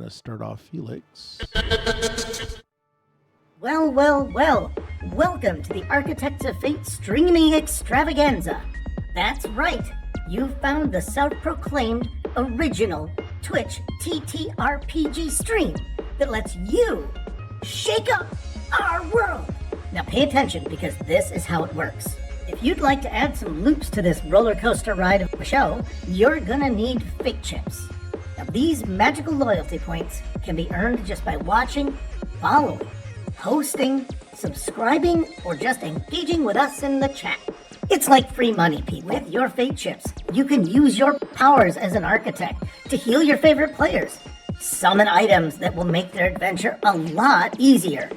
to start off Felix. Well, welcome to the Architects of Fate streaming extravaganza. That's right, you found the self-proclaimed original Twitch TTRPG stream that lets you shake up our world. Now pay attention, because this is how it works. If you'd like to add some loops to this roller coaster ride of a show, you're gonna need fate chips. Now these magical loyalty points can be earned just by watching, following, hosting, subscribing, or just engaging with us in the chat. It's like free money, people. With your fate chips, you can use your powers as an architect to heal your favorite players, summon items that will make their adventure a lot easier,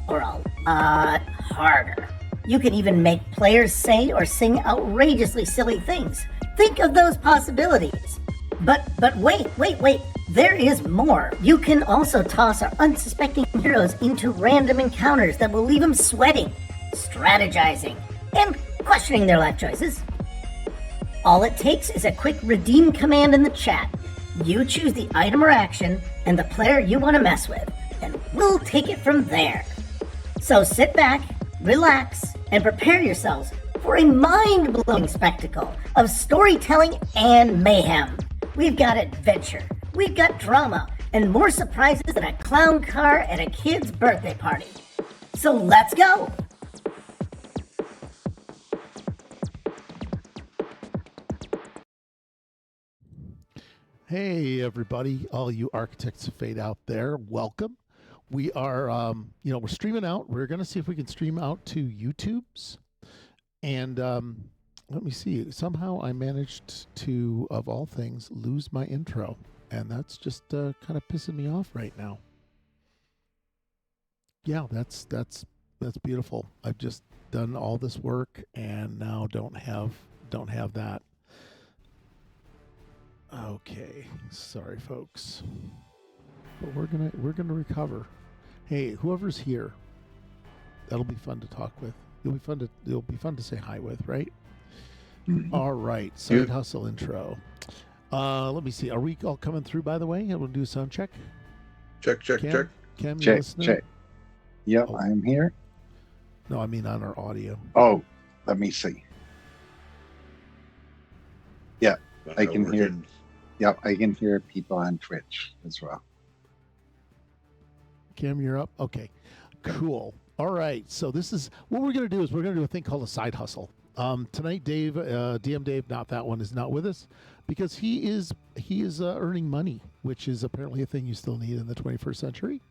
or a lot harder. You can even make players say or sing outrageously silly things. Think of those possibilities. But wait, there is more. You can also toss our unsuspecting heroes into random encounters that will leave them sweating, strategizing, and questioning their life choices. All it takes is a quick redeem command in the chat. You choose the item or action and the player you want to mess with, and we'll take it from there. So sit back, relax, and prepare yourselves for a mind-blowing spectacle of storytelling and mayhem. We've got adventure, we've got drama, and more surprises than a clown car at a kid's birthday party. So let's go! Hey, everybody, all you Architects of Fate out there, welcome. We are, we're streaming out. We're going to see if we can stream out to YouTube's. And let me see. Somehow I managed to, of all things, lose my intro. And that's just kind of pissing me off right now. Yeah, that's beautiful. I've just done all this work and now don't have that. Okay, sorry, folks. But we're gonna recover. Hey, whoever's here, that'll be fun to talk with. It'll be fun to say hi with, right? Mm-hmm. All right, side hustle intro. Let me see. Are we all coming through? By the way, we'll do a sound check. Check. Cam, you listening? Check. Yep, I am here. No, I mean on our audio. Oh, let me see. Yeah, I can hear. Yep, I can hear people on Twitch as well. Cam, you're up? Okay, cool. All right, so this is what we're going to do is we're going to do a thing called a side hustle. Tonight, Dave, DM Dave, not that one, is not with us because he is earning money, which is apparently a thing you still need in the 21st century.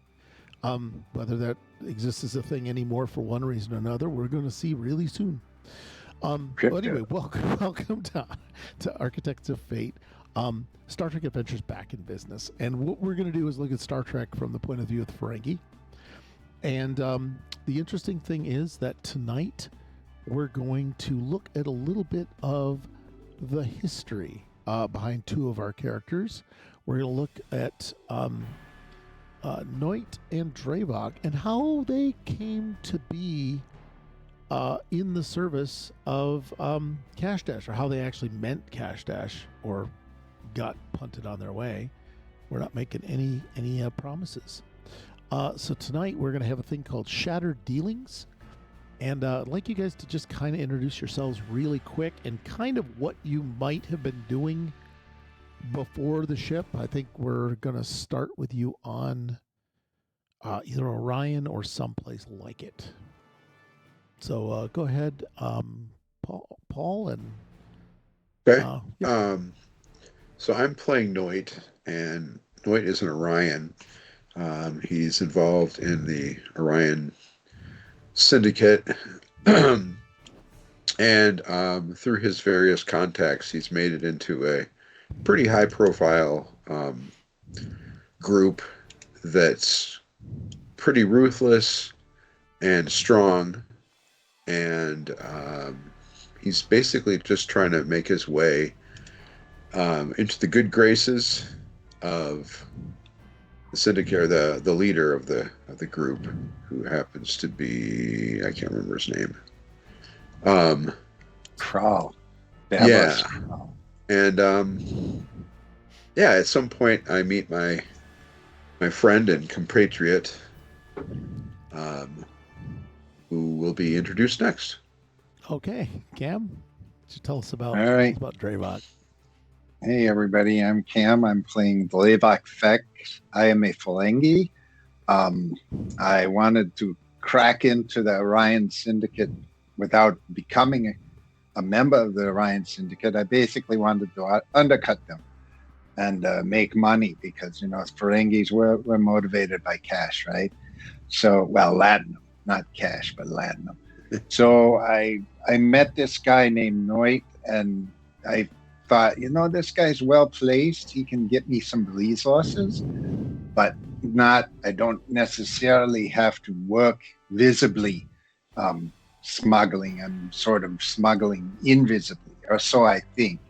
Whether that exists as a thing anymore for one reason or another, we're going to see really soon. But anyway, welcome to Architects of Fate. Star Trek Adventures back in business. And what we're going to do is look at Star Trek from the point of view of the ferengi. And the interesting thing is that tonight we're going to look at a little bit of the history behind two of our characters. We're going to look at Noit and Drevok and how they came to be in the service of Cash Dash, or how they actually meant Cash Dash or got punted on their way. We're not making any promises. So tonight we're going to have a thing called Shattered Dealings. And I'd like you guys to just kind of introduce yourselves really quick and kind of what you might have been doing before the ship. I think we're going to start with you on either Orion or someplace like it. So go ahead, Paul, and... Okay. So I'm playing Noit, and Noit is an Orion. He's involved in the Orion Syndicate, and through his various contacts, he's made it into a pretty high-profile group that's pretty ruthless and strong, and he's basically just trying to make his way into the good graces of the syndicate, or the leader of the group, who happens to be, I can't remember his name. Crawl. Yeah. And at some point I meet my my friend and compatriot, who will be introduced next. Okay, Cam, tell us about All right. Drevok. Hey, everybody. I'm Cam. I'm playing Drevok Fex. I am a ferengi. I wanted to crack into the Orion Syndicate without becoming a member of the Orion Syndicate. I basically wanted to undercut them and make money because, as Ferengis, we're motivated by cash, right? So, well, Latinum, not cash, but Latinum. So I met this guy named Noit, and I thought, this guy's well placed. He can get me some resources, but I don't necessarily have to work visibly smuggling. I'm sort of smuggling invisibly, or so I think.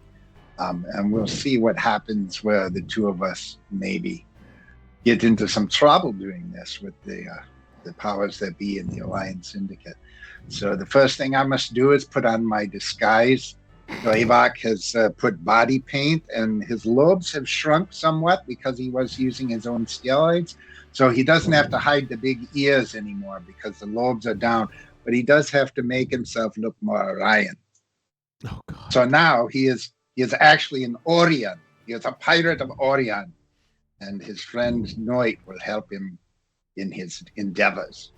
And we'll see what happens where the two of us maybe get into some trouble doing this with the powers that be in the Orion Syndicate. So the first thing I must do is put on my disguise. Drevok has put body paint, and his lobes have shrunk somewhat because he was using his own steroids. So he doesn't have to hide the big ears anymore because the lobes are down. But he does have to make himself look more Orion. Oh, God. So now he is actually an Orion. He is a pirate of Orion. And his friend Noit will help him in his endeavors.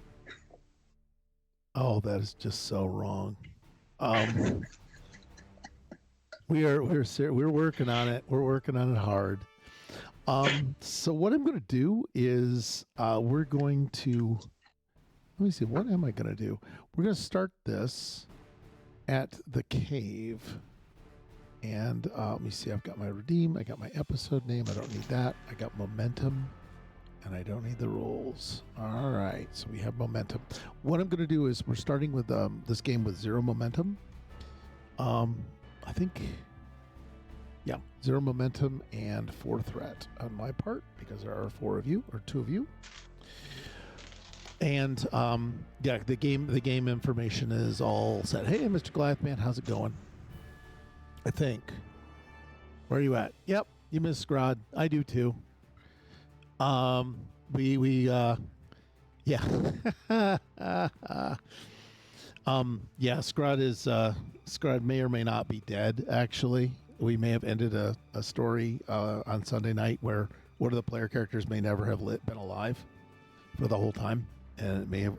Oh, that is just so wrong. We're working on it. We're working on it hard. So what I'm going to do is we're going to let me see. What am I going to do? We're going to start this at the cave, and let me see. I've got my redeem. I got my episode name. I don't need that. I got momentum. And I don't need the rules. All right, so we have momentum. What I'm going to do is we're starting with this game with 0 momentum. I think, 0 momentum and 4 threat on my part because there are 4 of you or 2 of you. And the game information is all set. Hey, Mr. Goliath Man, how's it going? I think. Where are you at? Yep, you missed Scrod. I do too. Scrod may or may not be dead, actually. We may have ended a story on Sunday night where one of the player characters may never have been alive for the whole time, and it may have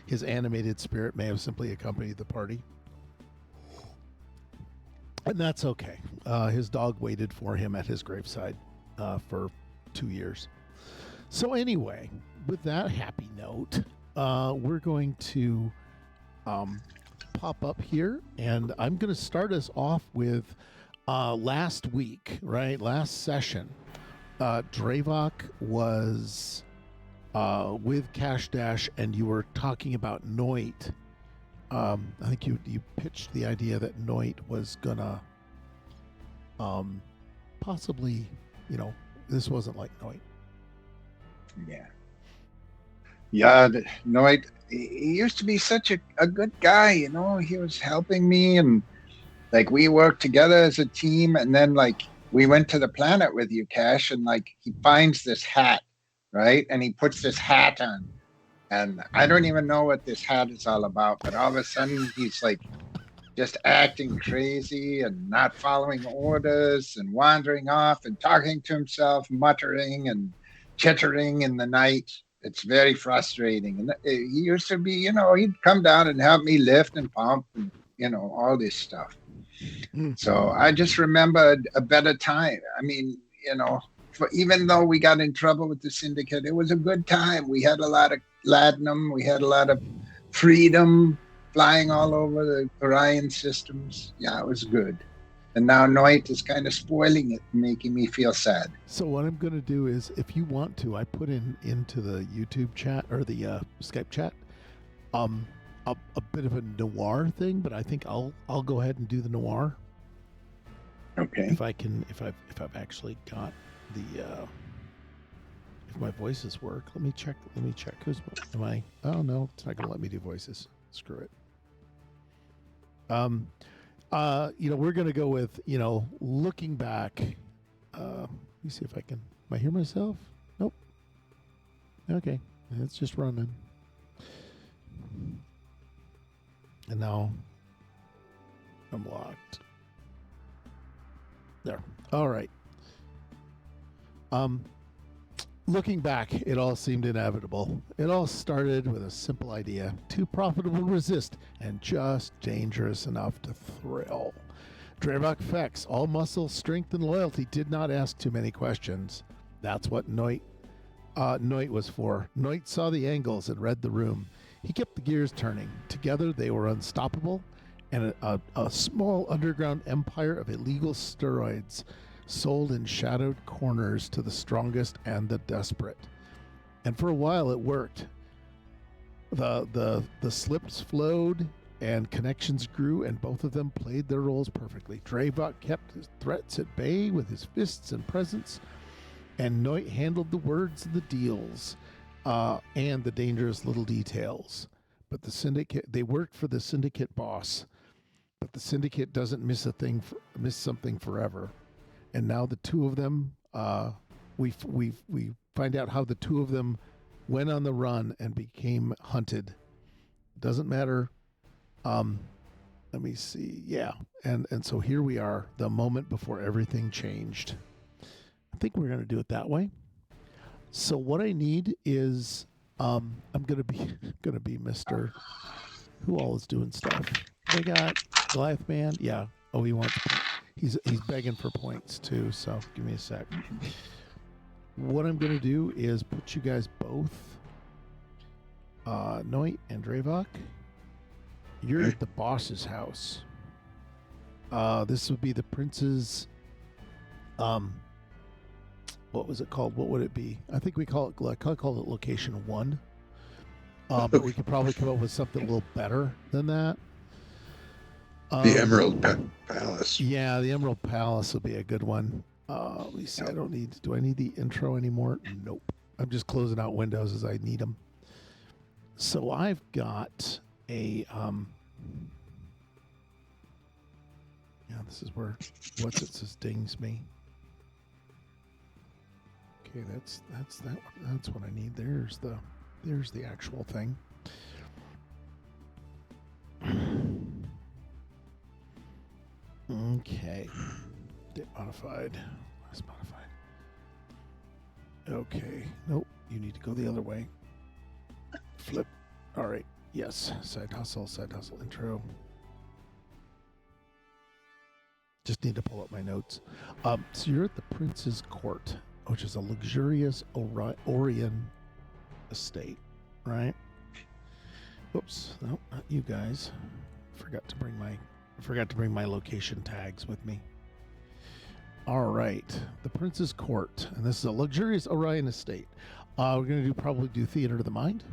his animated spirit may have simply accompanied the party. And that's okay. His dog waited for him at his graveside for 2 years. So anyway, with that happy note, we're going to pop up here, and I'm going to start us off with last week, right? Last session, Drevok was with Cash Dash, and you were talking about Noit. I think you pitched the idea that Noit was gonna possibly, this wasn't like Noit. Yeah, Noit, he used to be such a good guy, he was helping me, and we worked together as a team, and then we went to the planet with you, Cash, and he finds this hat, right? And he puts this hat on, and I don't even know what this hat is all about, but all of a sudden he's just acting crazy and not following orders and wandering off and talking to himself, muttering and chittering in the night. It's very frustrating. And he used to be, he'd come down and help me lift and pump and, all this stuff. So I just remembered a better time. I mean, even though we got in trouble with the syndicate, it was a good time. We had a lot of latinum. We had a lot of freedom flying all over the Orion systems. Yeah, it was good. And now Noit is kind of spoiling it, making me feel sad. So what I'm going to do is, if you want to, I put into the YouTube chat or the Skype chat a bit of a noir thing, but I think I'll go ahead and do the noir. Okay. If I've actually got the if my voices work. Let me check. Oh no, it's not going to let me do voices. Screw it. We're going to go with, looking back. Let me see if I can. Am I hear myself? Nope. Okay, it's just running. And now I'm locked. There. All right. Looking back, it all seemed inevitable. It all started with a simple idea: too profitable to resist and just dangerous enough to thrill. Drevok Fex, all muscle, strength, and loyalty, did not ask too many questions. That's what Noit was for. Noit saw the angles and read the room. He kept the gears turning. Together, they were unstoppable, and a small underground empire of illegal steroids sold in shadowed corners to the strongest and the desperate. And for a while, it worked. The slips flowed and connections grew, and both of them played their roles perfectly. Drevok kept his threats at bay with his fists and presence, and Noit handled the words and the deals, and the dangerous little details. But the syndicate, they worked for the syndicate boss, but the syndicate doesn't miss something forever. And now the two of them, we find out how the two of them went on the run and became hunted. Doesn't matter. Let me see. Yeah. And so here we are, the moment before everything changed. I think we're going to do it that way. So what I need is, I'm going to be Mr. Who all is doing stuff? They got Goliath Man. Yeah. Oh, he wants, he's begging for points too. So give me a sec. What I'm going to do is put you guys both, Noit and Drevok. You're at the boss's house. This would be the prince's, what was it called? What would it be? I think we call it location 1. But we could probably come up with something a little better than that. The Emerald Palace. Yeah, the Emerald Palace would be a good one. Let me see. Do I need the intro anymore? Nope. I'm just closing out windows as I need them. So I've got a, yeah, this is where, what's it says dings me. Okay, that's what I need. There's the actual thing. Okay. Get modified. Last modified. Okay. Nope. You need to go the other way. Flip. All right. Yes. Side hustle intro. Just need to pull up my notes. So you're at the Prince's Court, which is a luxurious Orion estate, right? Whoops. No, not you guys. Forgot to bring my location tags with me. All right, the Prince's Court, and this is a luxurious Orion estate. We're going to probably do Theater of the Mind.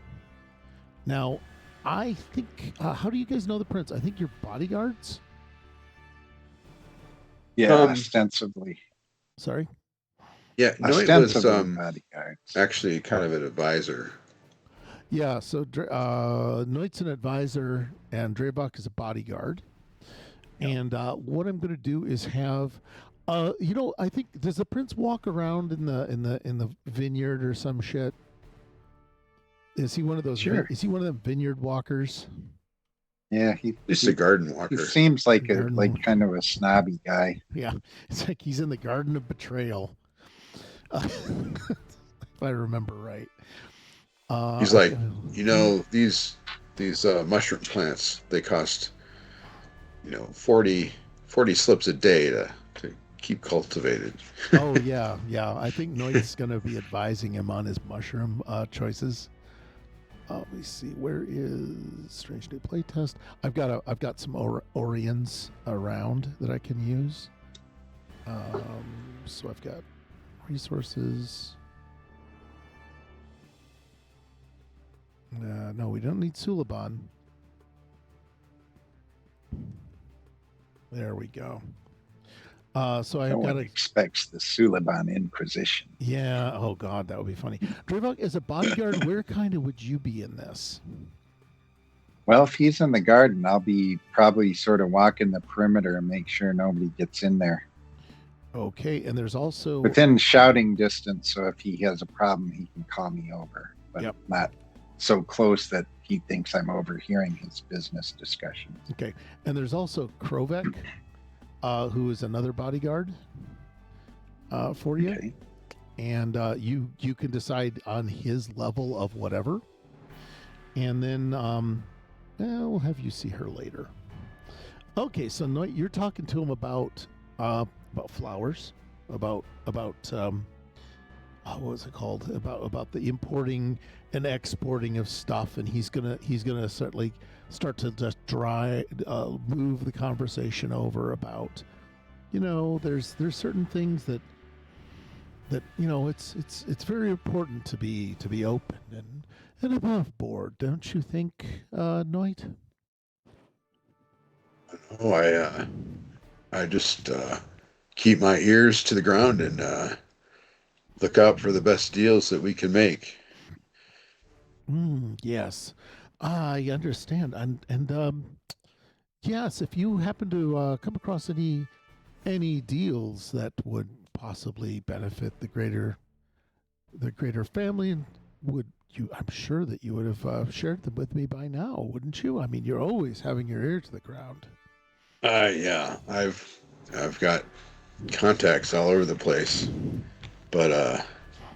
Now, I think, how do you guys know the Prince? I think you're bodyguards? Yeah, ostensibly. Sorry? Yeah, Noit was bodyguards. actually kind of an advisor. Yeah, so Noit's an advisor, and Drevok is a bodyguard. And what I'm going to do is have, I think, does the Prince walk around in the vineyard or some shit? Is he one of those? Sure. Is he one of them vineyard walkers? Yeah, He's a garden walker. He seems like kind of a snobby guy. Yeah, it's like he's in the Garden of Betrayal, if I remember right. He's like, these mushroom plants, they cost, 40 slips a day to keep cultivated. Oh yeah. I think Noit's going to be advising him on his mushroom choices. Let me see. Where is Strange New Playtest? I've got some Orions around that I can use. So I've got resources. No, we don't need Suliban. There we go. So I've got expects the Suliban Inquisition. Yeah. Oh God, that would be funny. Drevok, as a bodyguard, where kind of would you be in this? Well, if he's in the garden, I'll be probably sort of walking the perimeter and make sure nobody gets in there. Okay, and there's also within shouting distance, so if he has a problem, he can call me over. but Yep. not so close that he thinks I'm overhearing his business discussions. Okay. And there's also Krovek, who is another bodyguard for you. Okay. And you can decide on his level of whatever. And then we'll have you see her later. Okay, so Noit, you're talking to him about flowers, about what was it called? About the importing and exporting of stuff, and he's gonna certainly start to just move the conversation over about, there's certain things that it's very important to be open and above board, don't you think, Noit? Oh, I just keep my ears to the ground and look out for the best deals that we can make. Yes, I understand, and yes, if you happen to come across any deals that would possibly benefit the greater family, and I'm sure that you would have shared them with me by now, wouldn't you? I mean, you're always having your ear to the ground. Yeah, I've got contacts all over the place, but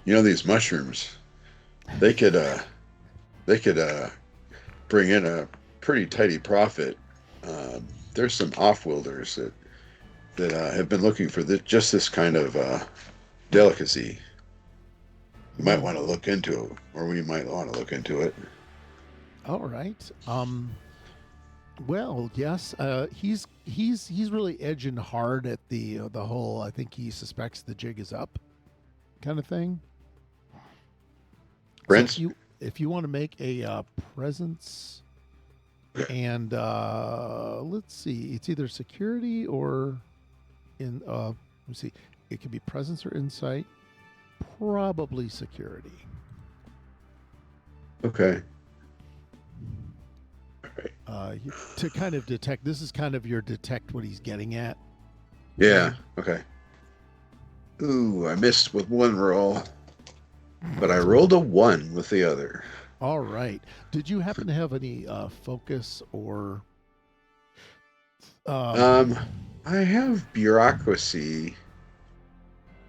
these mushrooms, they could bring in a pretty tidy profit. There's some off-wielders that have been looking for just this kind of delicacy. You might want to look into it, or we might want to look into it. All right. Well, yes. He's really edging hard at the whole. I think he suspects the jig is up, kind of thing. Prince? So if you want to make a presence, and let's see, it's either security or let's see, it could be presence or insight. Probably security. Okay. To kind of detect, this is kind of your detect what he's getting at. Yeah. Okay. Ooh, I missed with one roll, but I rolled a 1 with the other. All right. Did you happen to have any focus or? I have bureaucracy,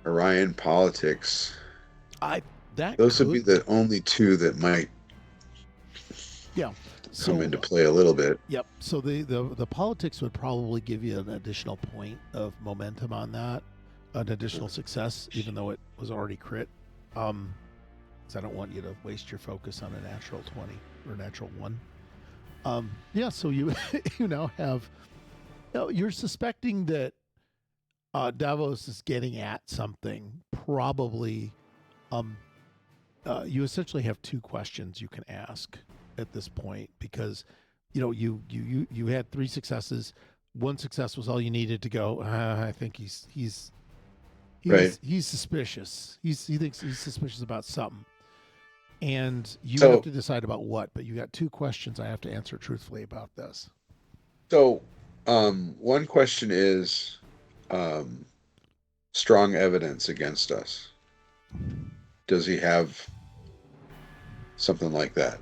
Orion politics. Those would be the only 2 that might. Yeah. Come into play a little bit. Yep. So the politics would probably give you an additional point of momentum on that, an additional success, even though it was already crit. Because I don't want you to waste your focus on a natural 20 or a natural 1. Yeah. So you you now have. You're suspecting that Davos is getting at something. Probably. You essentially have 2 questions you can ask at this point, because you had 3 successes. 1 success was all you needed to go. I think he's right. He's suspicious. He thinks he's suspicious about something, and you have to decide about what. But you got 2 questions I have to answer truthfully about this. So, one question is strong evidence against us. Does he have something like that?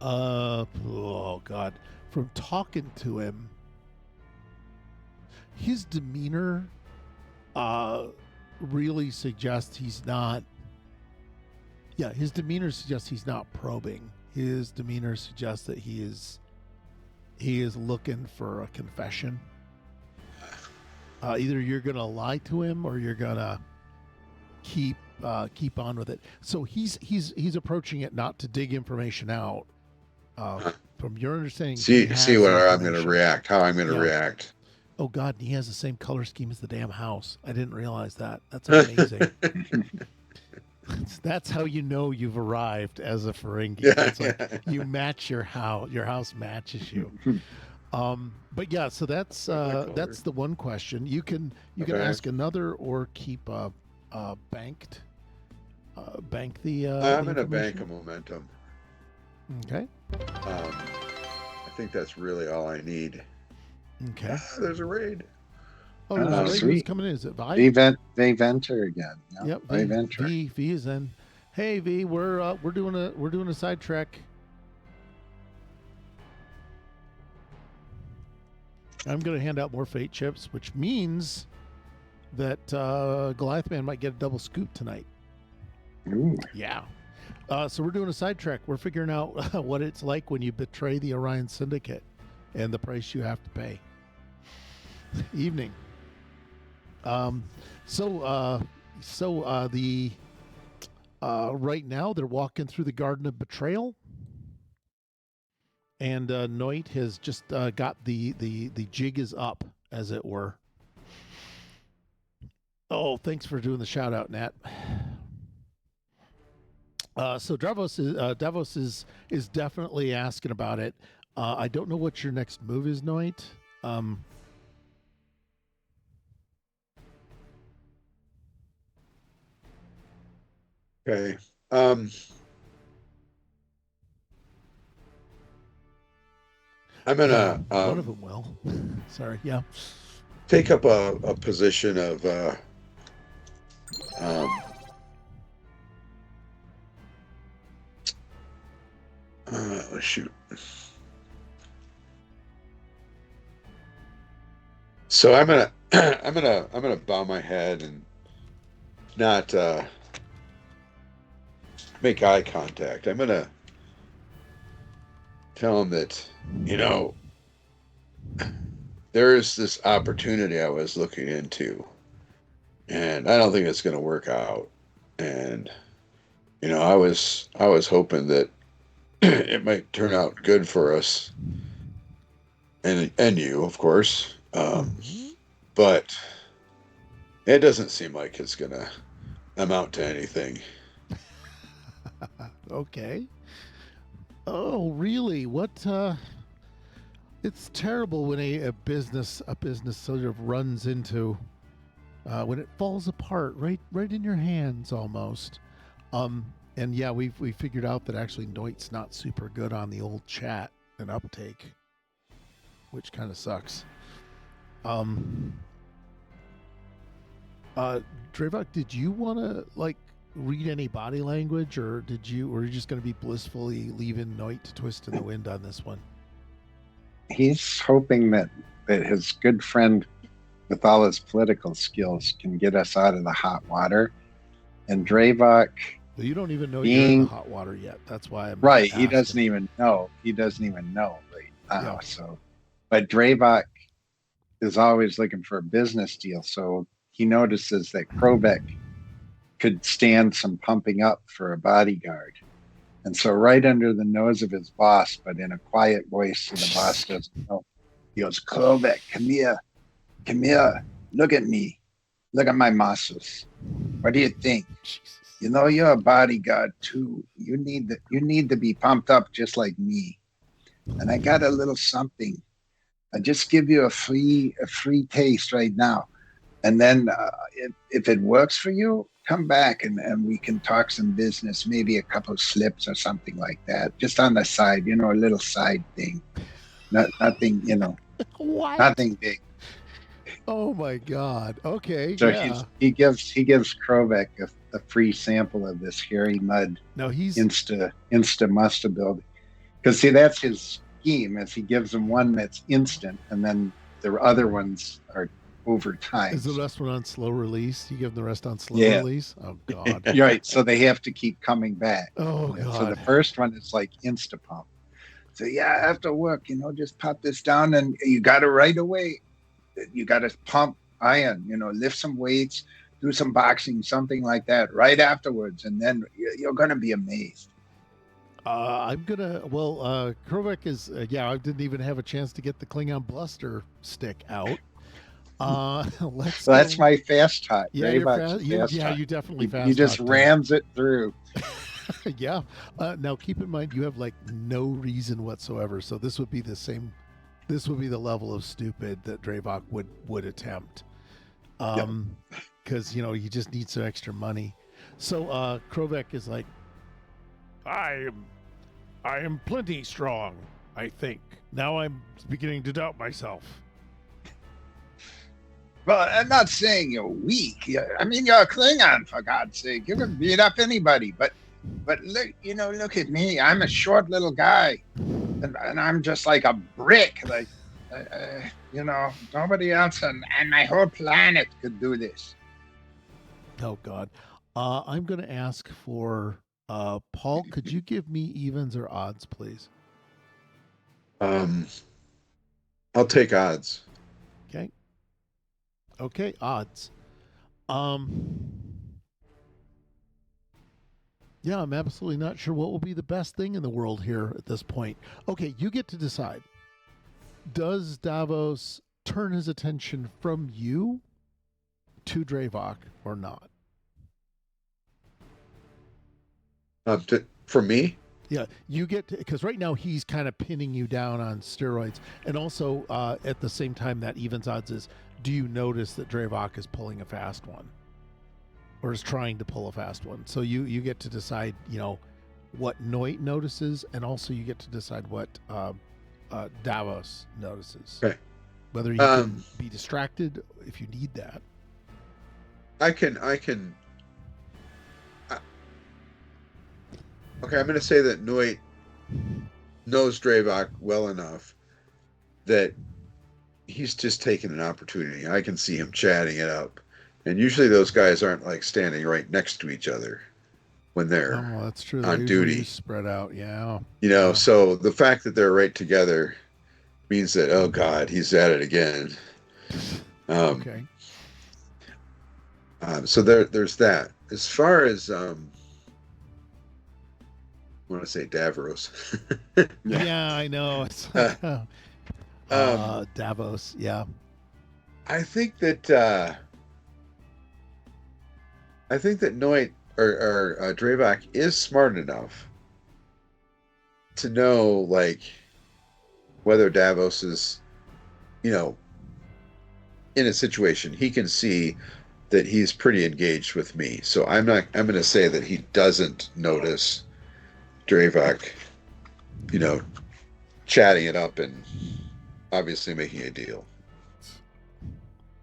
Oh God! From talking to him, his demeanor really suggests he's not. Yeah, his demeanor suggests he's not probing. His demeanor suggests that he is looking for a confession. Either you're gonna lie to him or you're gonna keep on with it. So he's approaching it not to dig information out. From your understanding, see where I'm going to react, how I'm going to react. Oh God, he has the same color scheme as the damn house. I didn't realize that. That's amazing. That's how you know you've arrived as a ferengi. Yeah, it's like you match your house. Your house matches you. But yeah, so that's the one question. You can ask another or keep banked. Bank the. I'm going to bank a momentum. Okay. I think that's really all I need. Okay. There's a raid. Oh, there's a raid. Sweet. Who's coming in? Is it Vi? Venter again. Yep. Venter. V is in. Hey V, we're doing a side trek. I'm going to hand out more fate chips, which means that Goliath Man might get a double scoop tonight. Ooh. Yeah. So we're doing a side trek. We're figuring out what it's like when you betray the Orion Syndicate and the price you have to pay. Evening. Right now they're walking through the Garden of Betrayal, and Noit has just got the jig is up, as it were. Oh, thanks for doing the shout out, Nat. So Davos is definitely asking about it. I don't know what your next move is, Noit. Okay. I'm gonna one of them will. Sorry. Yeah. take up a position of shoot. So I'm gonna I'm gonna bow my head and not make eye contact. I'm gonna tell him that, there is this opportunity I was looking into, and I don't think it's going to work out. And I was hoping that it might turn out good for us, and you, of course. But it doesn't seem like it's going to amount to anything. Okay. Oh, really? What? It's terrible when a business sort of runs into when it falls apart right in your hands almost. And yeah, we figured out that actually Noit's not super good on the old chat and uptake, which kind of sucks. Drevok, did you want to read any body language, or were you just going to be blissfully leaving Noit to twist in the wind on this one? He's hoping that his good friend with all his political skills can get us out of the hot water. And Drevok, well, you don't even know you're in the hot water yet. That's why I'm right. asking. He doesn't even know right now. Yeah. So, but Drevok is always looking for a business deal. So he notices that Krobek could stand some pumping up for a bodyguard. And so right under the nose of his boss, but in a quiet voice, so the boss doesn't know, he goes, Krobek, come here, look at me. Look at my muscles. What do you think? Jesus. You're a bodyguard too. You need to be pumped up just like me. And I got a little something. I just give you a free taste right now. And then if it works for you, come back and we can talk some business, maybe a couple of slips or something like that. Just on the side, a little side thing. Nothing, What? nothing big. Oh my God. Okay. So yeah. he gives Krobek a free sample of this hairy mud. No, he's Insta Musta build. Because see, that's his scheme, is he gives them one that's instant, and then the other ones are over time. Is the rest one on slow release? You give them the rest on slow Yeah. release? Oh God. You're right. So they have to keep coming back. Oh And God. so the first one is like Insta Pump. So yeah, after work, just pop this down, and you got to right away. You got to pump iron, lift some weights, do some boxing, something like that right afterwards. And then you're going to be amazed. I'm gonna. Well, Krobek is. I didn't even have a chance to get the Klingon bluster stick out. Let's. So that's my fast talk. Yeah, you're fast. talk. You definitely fast. He just talked rams it through. Yeah. Now keep in mind you have no reason whatsoever. So this would be the same. This would be the level of stupid that Drevok would attempt. Because you just need some extra money. So Krobek is like, I am plenty strong, I think. Now I'm beginning to doubt myself. Well, I'm not saying you're weak. I mean, you're a Klingon, for God's sake. You can beat up anybody. But But look at me. I'm a short little guy, and I'm just like a brick. Like, nobody else and my whole planet could do this. Oh God. I'm going to ask for Paul. Could you give me evens or odds, please? I'll take odds. Okay. Okay, odds. Yeah, I'm absolutely not sure what will be the best thing in the world here at this point. Okay, you get to decide. Does Davos turn his attention from you to Drevok or not? For me? Yeah, you get to, because right now he's kind of pinning you down on steroids. And also, at the same time, that evens odds is, do you notice that Drevok is pulling a fast one? Or is trying to pull a fast one? So you get to decide, what Noit notices, and also you get to decide what Davos notices. Okay. Whether you can be distracted if you need that. Okay, I'm going to say that Noit knows Drevok well enough that he's just taking an opportunity. I can see him chatting it up. And usually those guys aren't like standing right next to each other when they're that's true. on duty. Spread out, yeah. So the fact that they're right together means that, oh God, he's at it again. Okay. So there's that. As far as I want to say Davros. Yeah, I know. It's Davos. Yeah. I think that Noit or Drevok is smart enough to know, like, whether Davos is, in a situation. He can see that he's pretty engaged with me. So I'm going to say that he doesn't notice Drevok, chatting it up and obviously making a deal.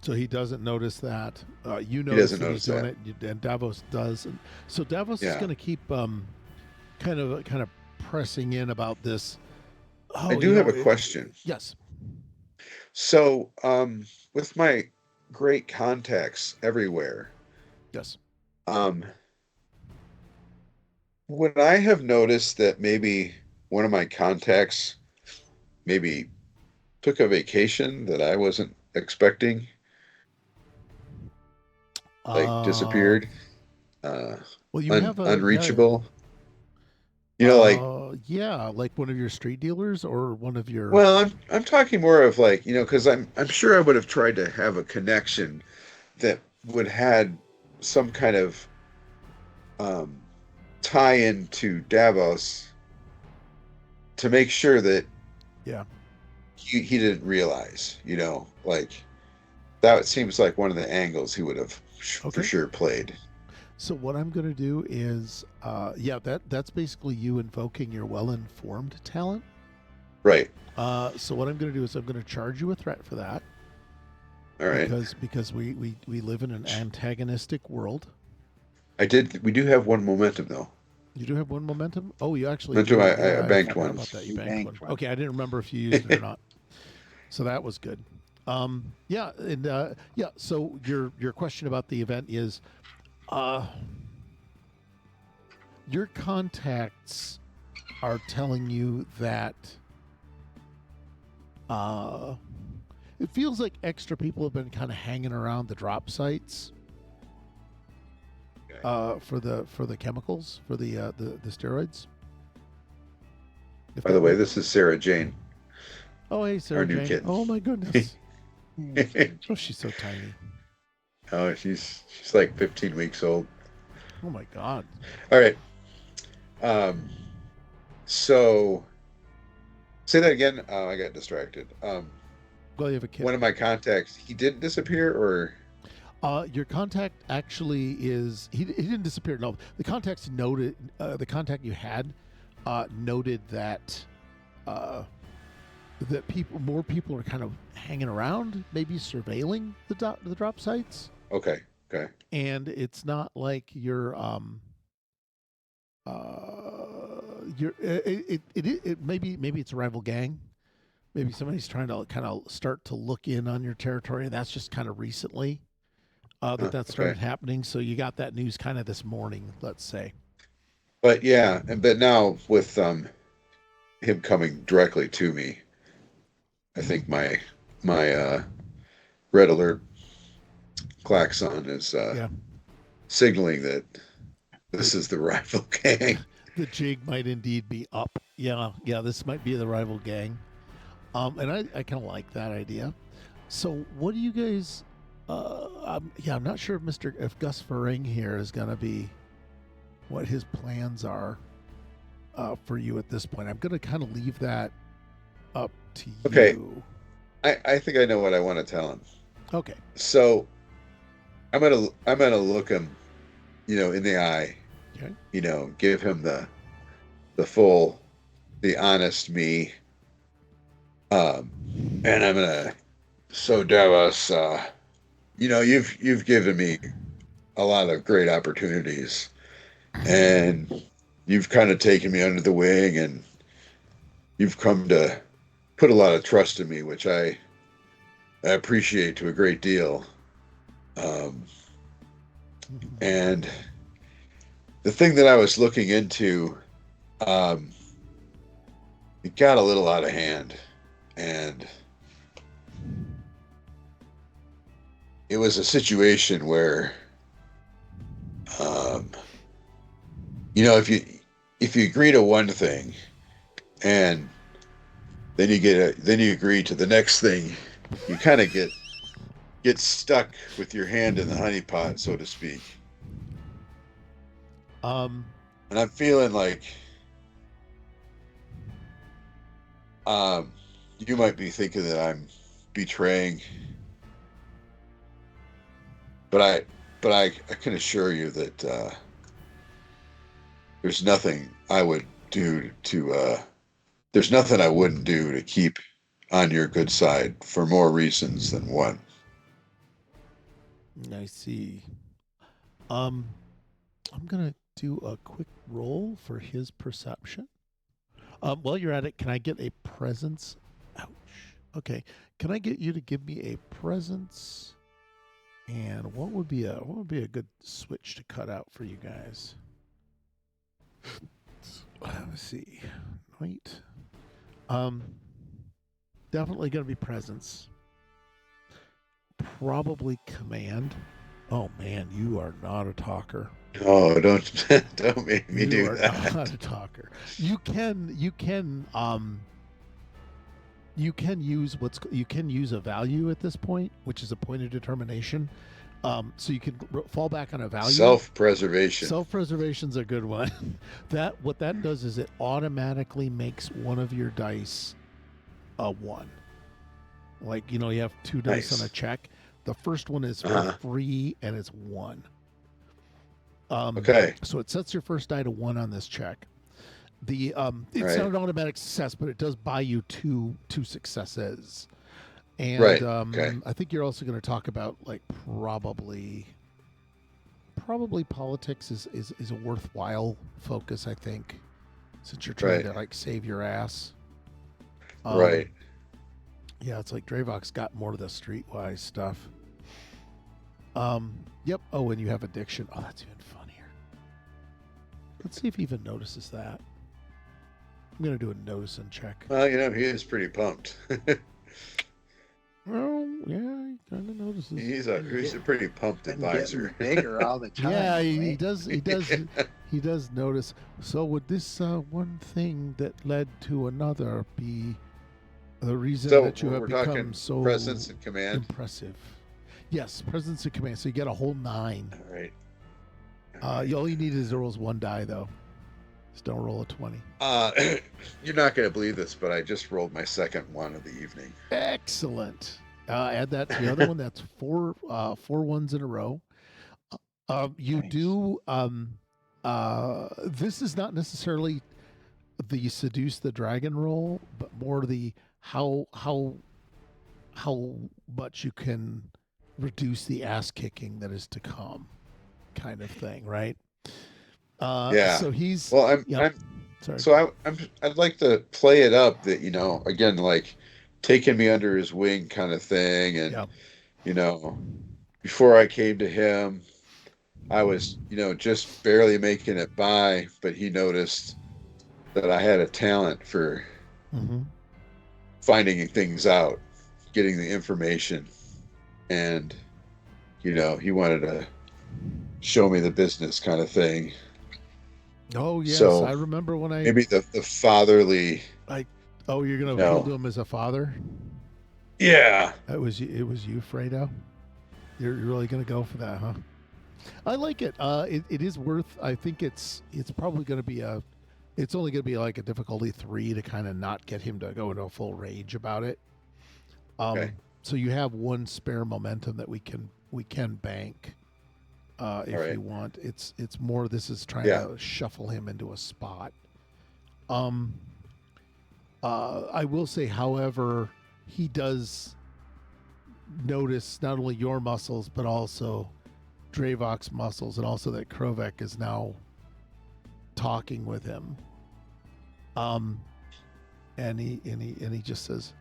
So he doesn't notice that. You know, he doesn't notice doing that, and Davos does. And so Davos is going to keep kind of pressing in about this. Oh, I do have a question. Yes. So, with my great contacts everywhere, yes. Would I have noticed that maybe one of my contacts maybe took a vacation that I wasn't expecting? Like disappeared? Well, you have unreachable? Yeah, like one of your street dealers or one of your. Well, I'm talking more of like, because I'm sure I would have tried to have a connection that would had some kind of tie into Davos to make sure that he didn't realize, like that seems like one of the angles he would have for sure played. So what I'm going to do is, that's basically you invoking your well-informed talent. Right. So what I'm going to do is I'm going to charge you a threat for that. All right. Because we live in an antagonistic world. We do have one momentum though. You do have one momentum? Oh, you actually momentum. I banked one. About that. You banked one. Okay, I didn't remember if you used it or not. So that was good. So your question about the event is, your contacts are telling you that it feels like extra people have been kind of hanging around the drop sites for the chemicals, for the steroids. By the way, this is Sarah Jane. Oh, hey, Sarah Jane. Our new kid. Oh my goodness. Oh, she's so tiny. Oh, she's like 15 weeks old. Oh my God. All right. So say that again. Oh, I got distracted. Well, you have a kid. One of my contacts, he didn't disappear, or your contact actually is he didn't disappear. No, the contacts noted the contact you had noted that more people are kind of hanging around, maybe surveilling the drop sites. Okay. And it's not like you're maybe it's a rival gang. Maybe somebody's trying to kind of start to look in on your territory. That's just kind of recently that started happening. So you got that news kind of this morning, let's say. But yeah, but now with him coming directly to me, I think my red alert klaxon is signaling that this is the rival gang. The jig might indeed be up. Yeah, this might be the rival gang. And I kind of like that idea. So what do you guys? I'm not sure if Gus Ferengi here is going to be what his plans are for you at this point. I'm going to kind of leave that up to you. I think I know what I want to tell him. Okay. So I'm gonna look him, in the eye. Okay. Give him the honest me. And I'm gonna. So Davos, you've given me a lot of great opportunities, and you've kind of taken me under the wing, and you've come to put a lot of trust in me, which I appreciate to a great deal. And the thing that I was looking into, it got a little out of hand, and it was a situation where, if you agree to one thing, and then you agree to the next thing, you kind of get stuck with your hand in the honeypot, so to speak. And I'm feeling like you might be thinking that I'm betraying, but I can assure you that there's nothing I would do to there's nothing I wouldn't do to keep on your good side for more reasons than one. I see. I'm gonna do a quick roll for his perception. While you're at it, can I get a presence? Ouch. Okay. Can I get you to give me a presence? And what would be a good switch to cut out for you guys? Let's see. Wait. Definitely gonna be presence. Probably command. Oh man, you are not a talker. Oh, don't make me do that. You are not a talker. You can use a value at this point, which is a point of determination. So you can fall back on a value. Self-preservation. Self-preservation's a good one. What that does is it automatically makes one of your dice a 1. Like, you have 2 dice on a check. The first one is for free, and it's 1. Okay. So it sets your first die to 1 on this check. It's not an automatic success, but it does buy you two successes. And I think you're also going to talk about like probably politics is a worthwhile focus, I think, since you're trying to like save your ass. Right. Yeah, it's like Drevok's got more of the streetwise stuff. Yep. Oh, and you have addiction. Oh, that's even funnier. Let's see if he even notices that. I'm going to do a notice and check. Well, he is pretty pumped. Well, yeah, he kind of notices. He's a pretty pumped advisor. Bigger all the time. Yeah, he does. He does notice. So would this one thing that led to another be the reason that you have become so presence and command? Impressive? Yes, presence and command. So you get a whole 9. All right. All you need is to roll 1 die, though. Just don't roll a 20. You're not going to believe this, but I just rolled my second one of the evening. Excellent. Add that to the other one. That's 4 ones in a row. You nice. Do. This is not necessarily the seduce the dragon roll, but more the how much you can reduce the ass kicking that is to come, kind of thing, right? Yeah. So he's Well, I'm yep. I'm Sorry. so I'd like to play it up that, again, like taking me under his wing kind of thing. And, Yeah. you know, before I came to him, I was, just barely making it by, but he noticed that I had a talent for Mm-hmm. finding things out, getting the information. And, he wanted to show me the business kind of thing. Oh yes, I So remember when maybe the fatherly, I. Oh, you're you gonna appeal to know, him as a father. yeah. It was you, Fredo. You're really gonna go for that, huh? I like it. It is worth. I think it's probably gonna be a. It's only gonna be like a difficulty 3 to kind of not get him to go into a full rage about it. Okay. So you have one spare momentum that we can bank. All If right. you want, it's more. This is trying Yeah. to shuffle him into a spot. Um, I will say, however, he does notice not only your muscles but also Drevok's muscles, and also that Krovek is now talking with him. And he just says,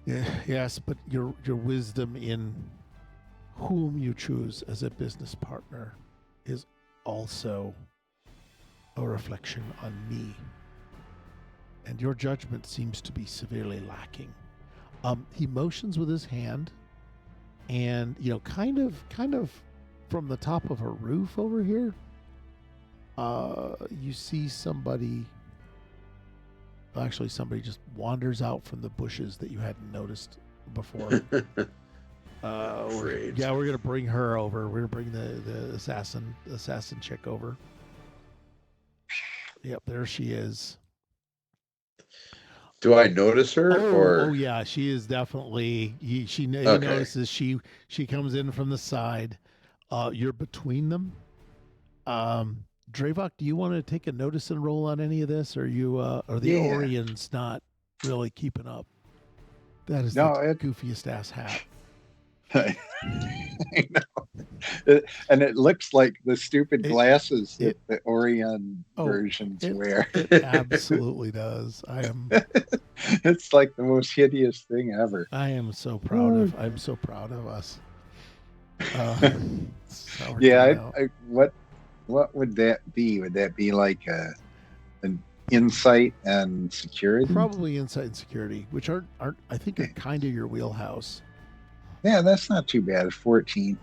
"Yeah, yes, but your wisdom in whom you choose as a business partner is also a reflection on me. And your judgment seems to be severely lacking." He motions with his hand, and kind of from the top of a roof over here, you see somebody. Actually, somebody just wanders out from the bushes that you hadn't noticed before. Afraid. We're gonna bring her over. We're gonna bring the assassin chick over. Yep, there she is. Do I notice her Oh or yeah, she is definitely. He okay? notices she comes in from the side. You're between them. Drevok, do you want to take a notice and roll on any of this, or are the Yeah. Orions not really keeping up? That is No, the goofiest ass hat. I know. And it looks like the stupid glasses that the Orion versions wear. It absolutely does. It's like the most hideous thing ever. I'm so proud of us. Yeah, what would that be? Would that be like an insight and security? Probably insight and security, which aren't I think are kind of your wheelhouse. Yeah, that's not too bad. 14.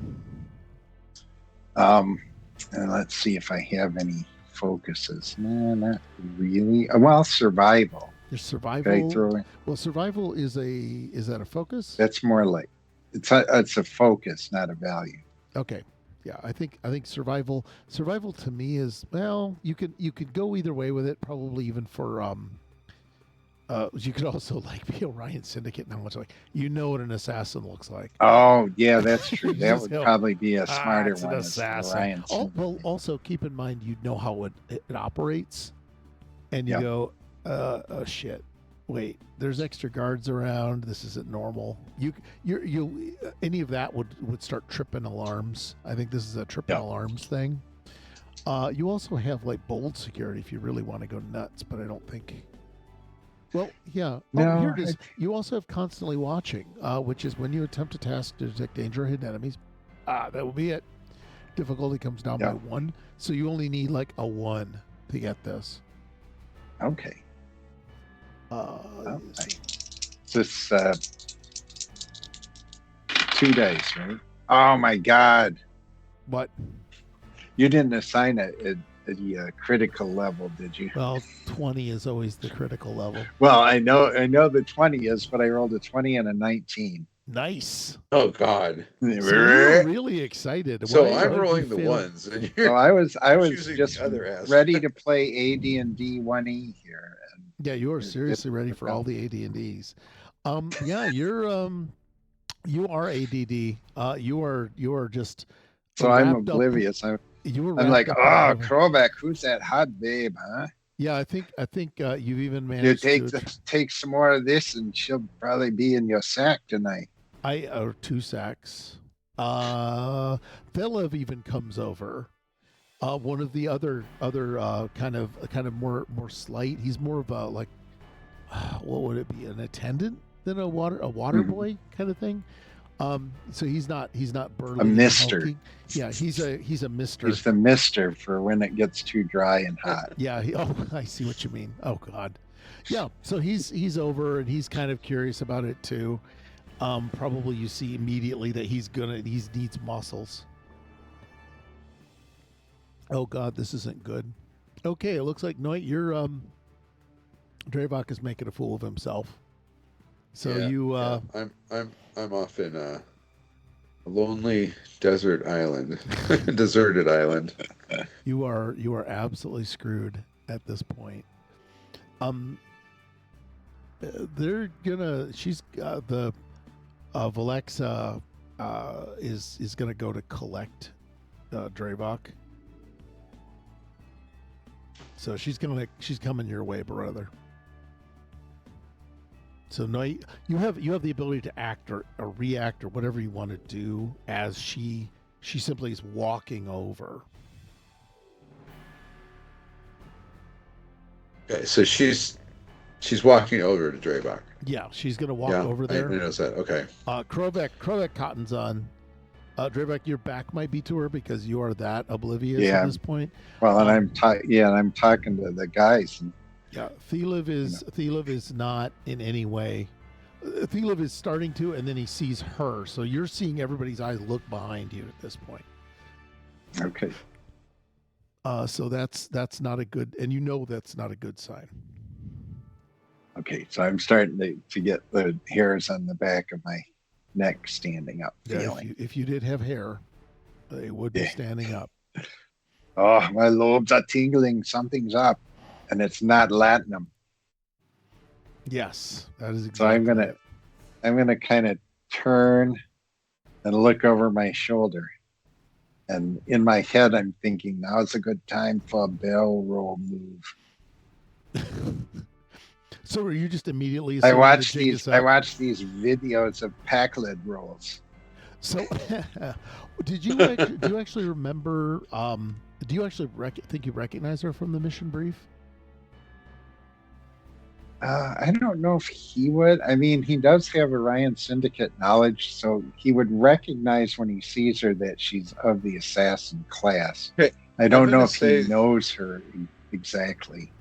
And let's see if I have any focuses. No, not really. Well, survival. There's Could I survival. throw in? Well, survival is that a focus? That's more like it's a focus, not a value. Okay. Yeah, I think survival to me is, well, you could go either way with it, probably even for you could also like be Orion Syndicate and how much like what an assassin looks like. Oh yeah, that's true. That Just would go, probably be a smarter it's an one. As assassin. Orion Well, also keep in mind you know how it operates, and you Yep. go, oh shit, wait, there's extra guards around. This isn't normal. You any of that would start tripping alarms. I think this is a tripping Yep. alarms thing. You also have like bold security if you really want to go nuts, but I don't think. Well, yeah. No, Here it is. You also have constantly watching, which is when you attempt a task to detect danger or hidden enemies. That will be it. Difficulty comes down by 1, so you only need like a 1 to get this. Okay. Okay. This 2 dice, right? Oh my God! What? You didn't assign a critical level, did you? Well, 20 is always the critical level. Well, I know the 20 is, but I rolled a 20 and a 19. Nice. Oh God! So you're really excited. So Why I'm rolling you the fail? ones, and you're So I was choosing just the other ass. ready to play AD&D 1E here. And Yeah, you are seriously ready for all the AD&Ds. Yeah, you are ADD. You are just. so I'm wrapped up- oblivious. I'm like, wrapped up in- Krovek, who's that hot babe, huh? Yeah, I think you've even You managed to. take some more of this, and she'll probably be in your sack tonight. Or 2 sacks. Velev even comes over, One of the other kind of more slight. He's more of a like, what would it be? An attendant than a water Mhm. boy kind of thing. So he's not burly. A and mister. hulky. Yeah, he's a mister. He's the mister for when it gets too dry and hot. Yeah. Oh, I see what you mean. Oh God. Yeah. So he's over and he's kind of curious about it too. Probably you see immediately that he needs muscles. Oh God, this isn't good. Okay, it looks like Noit, your Drevok is making a fool of himself. So I'm off in a lonely desert island, deserted island. you are absolutely screwed at this point. They're gonna. She's the Valexa is gonna go to collect Drevok. So she's coming your way, brother. So Noit, you have the ability to act or react or whatever you want to do as she simply is walking over. Okay, so she's walking over to Drevok. Yeah, she's gonna walk over there. I noticed that. Okay. Krovek Cotton's on. Drevok, your back might be to her because you are that oblivious Yeah. at this point. Well, and I'm talking to the guys. And, Yeah, Thelev is not in any way. Thelev is starting to, and then he sees her. So you're seeing everybody's eyes look behind you at this point. okay. So that's not a good, and you know that's not a good sign. Okay, so I'm starting to get the hairs on the back of my neck standing up. Yeah, Feeling. if you did have hair, they would be Yeah. standing up. Oh, my lobes are tingling. Something's up, and it's not latinum. Yes, that is exactly. So I'm gonna kind of turn and look over my shoulder, and in my head I'm thinking now's a good time for a bell roll move. So are you just immediately? I assuming watched the jig these. is I up? watched these videos of pack lid rolls. So, do you actually remember? Do you actually think you recognize her from the mission brief? I don't know if he would. I mean, he does have Orion Syndicate knowledge, so he would recognize when he sees her that she's of the assassin class. Okay, I don't know gonna if say- he knows her exactly.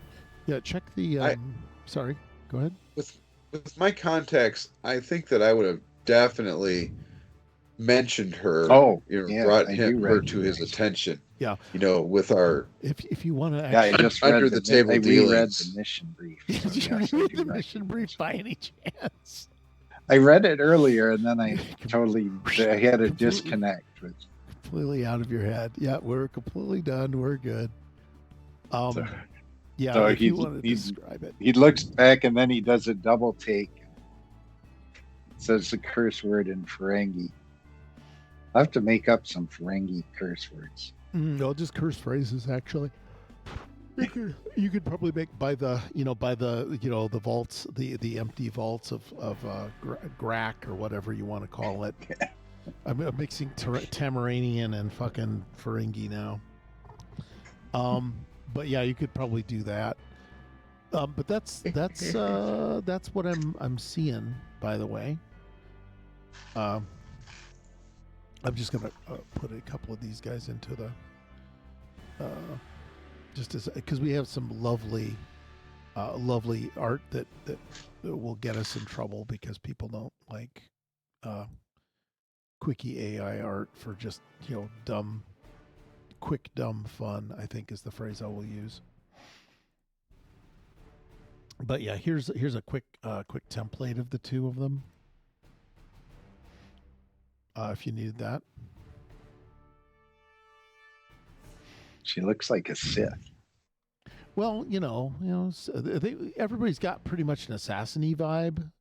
Yeah, check the. Sorry, go ahead. With my context, I think that I would have definitely mentioned her. Oh, brought I her do to his recognize. attention. Yeah. With our If you want to, Yeah, I just read Under the table I reread dealings. the mission brief. did so you yes, I read do the mission recognize brief by any chance? I read it earlier, and then I had a disconnect with. Completely out of your head. Yeah, we're completely done. We're good. So- Yeah, so if you he's- want to he's- describe it. He looks back, and then he does a double take. Says the curse word in Ferengi. I have to make up some Ferengi curse words. No, just curse phrases. Actually, you could probably make by the the vaults, the empty vaults of Grak or whatever you want to call it. I'm mixing Tamaranian and fucking Ferengi now. But yeah, you could probably do that. But that's what I'm seeing. By the way, I'm just gonna put a couple of these guys into the just as because we have some lovely art that will get us in trouble because people don't like quickie AI art for just dumb fun, I think is the phrase I will use. But yeah, here's a quick template of the two of them. If you needed that. She looks like a Sith. Well, everybody's got pretty much an assassin-y vibe.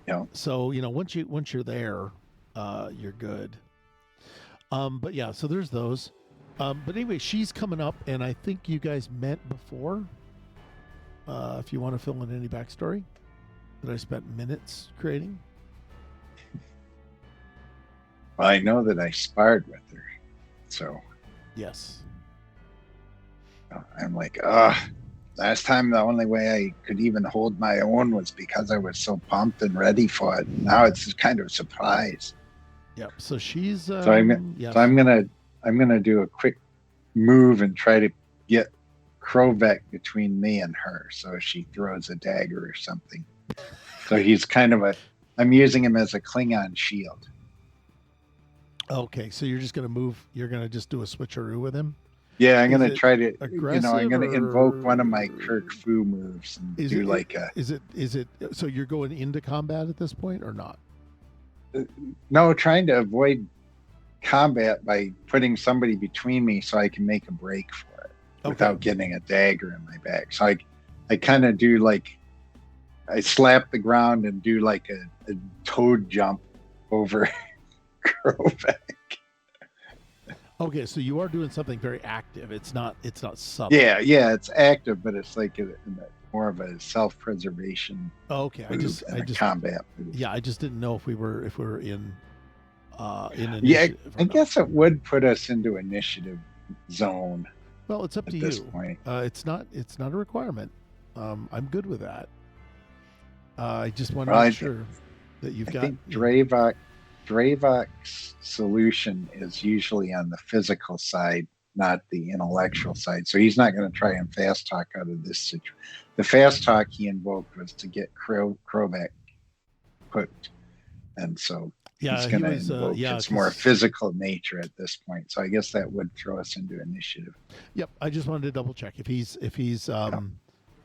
Yeah. So once you're there, you're good. But yeah, so there's those. But anyway, she's coming up, and I think you guys met before. If you want to fill in any backstory that I spent minutes creating. Well, I know that I sparred with her, so Yes. I'm like, last time the only way I could even hold my own was because I was so pumped and ready for it. Now it's just kind of a surprise. Yep. So she's So yes. I'm gonna do a quick move and try to get Krovek between me and her, so she throws a dagger or something. So he's kind of I'm using him as a Klingon shield. Okay, so you're just gonna move. You're gonna just do a switcheroo with him. Yeah, I'm Is gonna it try to, aggressive I'm gonna invoke one of my or- Kirk Fu moves and Is do it like a. is it so you're going into combat at this point or not? No, trying to avoid combat by putting somebody between me so I can make a break for it without getting a dagger in my back. So I kind of do like I slap the ground and do like a toad jump over Krovek. Okay, so you are doing something very active. It's not subtle. Yeah, it's active, but it's like more of a self-preservation. Okay, I just combat move. Yeah, I just didn't know if we were in initiative. Yeah, I guess it would put us into initiative zone. Well, it's up to this you. Point. It's not a requirement. I'm good with that. I just want to make sure that you've got. I think Drevok's solution is usually on the physical side, not the intellectual side. So he's not going to try and fast talk out of this situation. The fast talk he invoked was to get Krovek put, and so he's going to invoke its more physical nature at this point. So I guess that would throw us into initiative. Yep, I just wanted to double check if he's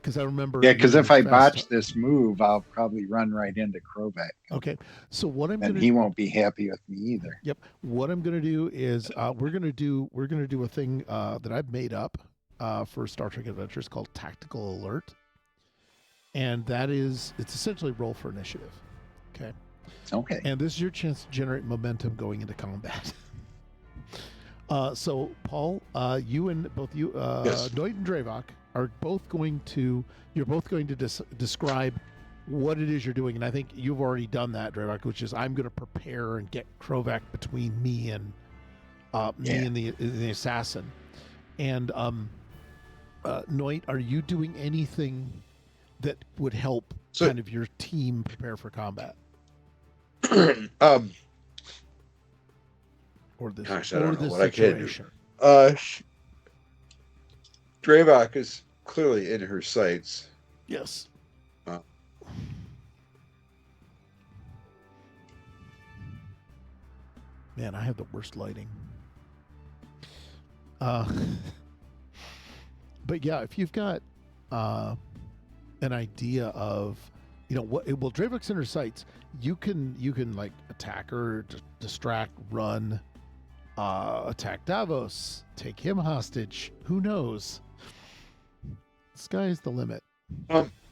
because I remember. Yeah, because if I botch this move, I'll probably run right into Krovek. Okay, so what I'm and he won't be happy with me either. Yep. What I'm going to do is we're going to do a thing that I've made up for Star Trek Adventures called Tactical Alert, and it's essentially roll for initiative. Okay. Okay. And this is your chance to generate momentum going into combat. So Paul, you and both you, yes. Noit and Drevok, are both going to describe what it is you're doing, and I think you've already done that, Drevok, which is I'm going to prepare and get Krovek between me and the assassin. And Noit, are you doing anything that would help kind of your team prepare for combat? Or this, gosh, I don't know what situation. I can do. Drevok is clearly in her sights. Yes. Man, I have the worst lighting. But yeah, if you've got an idea of, Drevok's in her sights, you can like attack her, distract, run, attack Davos, take him hostage. Who knows? Sky's the limit.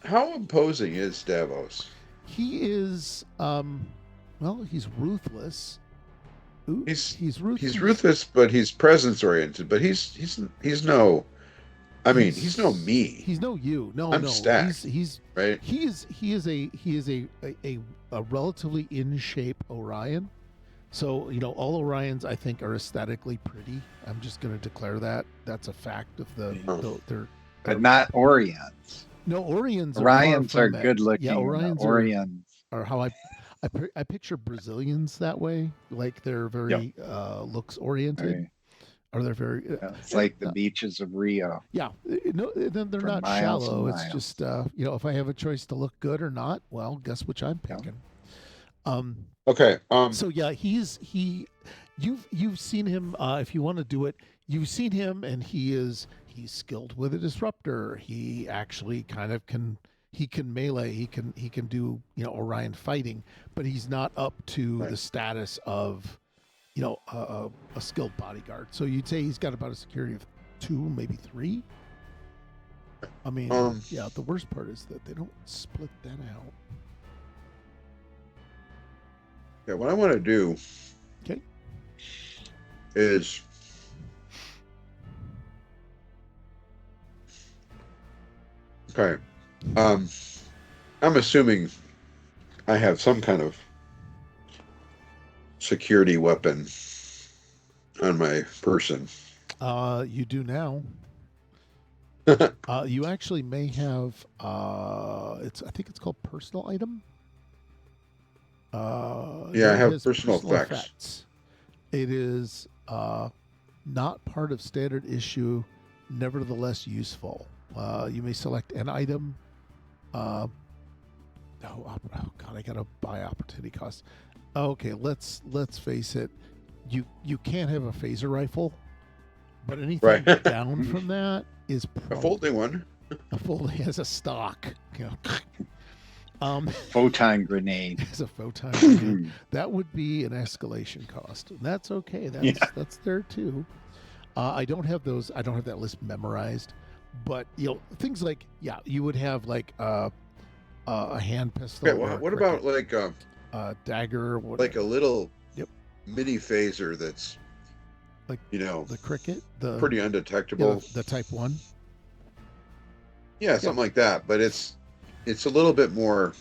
How imposing is Davos? He is, he's ruthless. Ooh, he's ruthless. He's ruthless, but he's presence oriented. But he's no. I mean, he's no me. He's no you. No, I'm no. stacked. He's right. He is a relatively in shape Orion. So all Orions I think are aesthetically pretty. I'm just going to declare that. That's a fact of they're. But not Orions. No, Orions are good looking. Yeah, Orions are how I picture Brazilians that way. Like they're very looks oriented. Right. Or they're very. It's like the beaches of Rio. Yeah, no, they're not shallow. It's just if I have a choice to look good or not, well, guess which I'm picking. Okay. So yeah, you've seen him. If you want to do it, you've seen him, and he's skilled with a disruptor. He actually kind of can melee. He can do Orion fighting, but he's not up to the status of a skilled bodyguard. So you'd say he's got about a security of 2, maybe 3. I mean, the worst part is that they don't split that out. Yeah, what I want to do is I'm assuming I have some kind of security weapon on my person. You do now. You actually may have I think it's called personal item. Yeah, I Dave have has personal effects. It is not part of standard issue, nevertheless useful. You may select an item. Oh God, I gotta buy opportunity cost. Okay, let's face it. You can't have a phaser rifle, but anything Right. down from that is A probably folding one. a folding as a stock. You know. Photon grenade. As a photon grenade. That would be an escalation cost. That's okay. That's there too. I don't have those. I don't have that list memorized, but things like you would have like a hand pistol. Okay, what about like dagger? like a little Yep. mini phaser that's like the cricket, pretty undetectable. the Type 1. Yeah, something like that. But it's a little bit more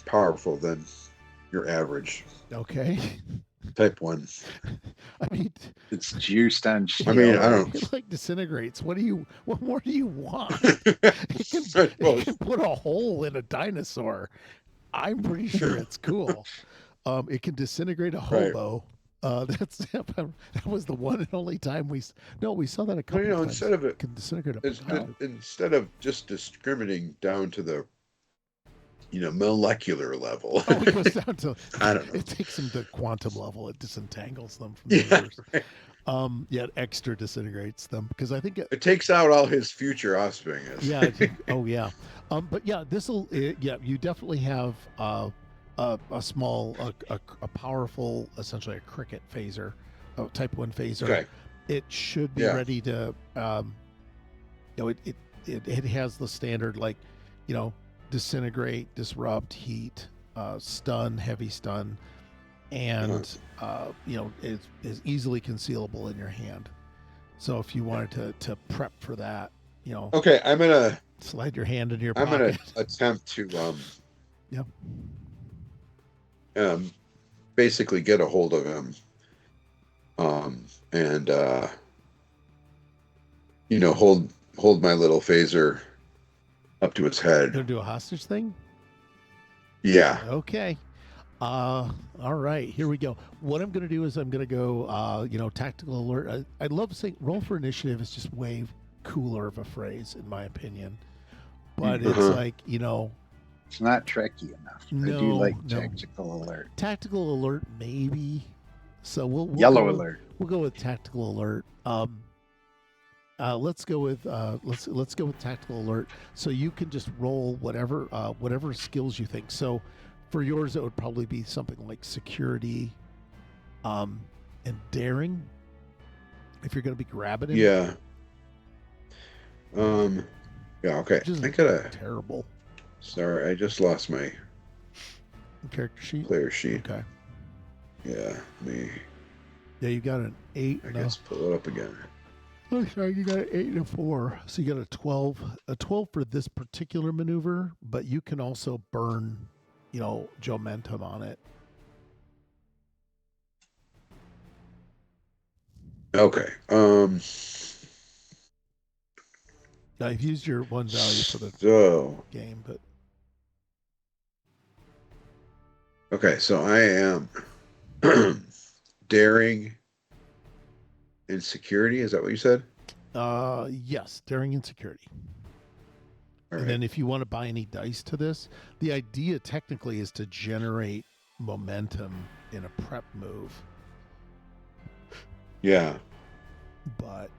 powerful than your average Okay. Type 1. I mean, It's juiced on shit. I mean, I don't. It like disintegrates. What more do you want? I It can put a hole in a dinosaur. I'm pretty sure it's cool. It can disintegrate a hobo. That was the one and only time we saw that a couple times. Instead of it can disintegrate a instead of just discriminating down to the molecular level. Oh, it goes down to I don't know. It takes them to quantum level. It disentangles them from the universe. Right. It extra disintegrates them because I think It takes out all his future offspring. Yeah. Oh, yeah. But yeah, you definitely have a small, a powerful, essentially a cricket phaser, a Type 1 phaser. Okay. It should be ready to, it has the standard, disintegrate, disrupt, heat, stun, heavy stun, and, it is easily concealable in your hand. So if you wanted to prep for that, Okay, I'm gonna slide your hand into your I'm pocket. gonna attempt to basically get a hold of him, and hold my little phaser up to his head. You're gonna do a hostage thing? Yeah. Okay. All right, here we go. What I'm gonna do is I'm gonna go tactical alert. I love saying roll for initiative is just way cooler of a phrase in my opinion. But it's like, It's not Trekky enough. I do like tactical alert. Tactical alert, maybe. So we'll Yellow go alert. We'll go with tactical alert. Let's go with let's go with tactical alert. So you can just roll whatever skills you think. So for yours, it would probably be something like security, and daring. If you're going to be grabbing him. Yeah. Yeah. Okay. Which is I gotta. terrible. Sorry, I just lost my Character sheet. player sheet. Okay. Yeah. Yeah, you got an 8. I guess pull it up again. Oh, sorry, you got an 8 and a 4. So you got a 12. A 12 for this particular maneuver, but you can also burn, Jomentum on it. Okay. I've used your one value for the game, but okay, so I am daring and security. Is that what you said? yes, daring and security. All And right. then if you want to buy any dice to this, the idea technically is to generate momentum in a prep move. Yeah. But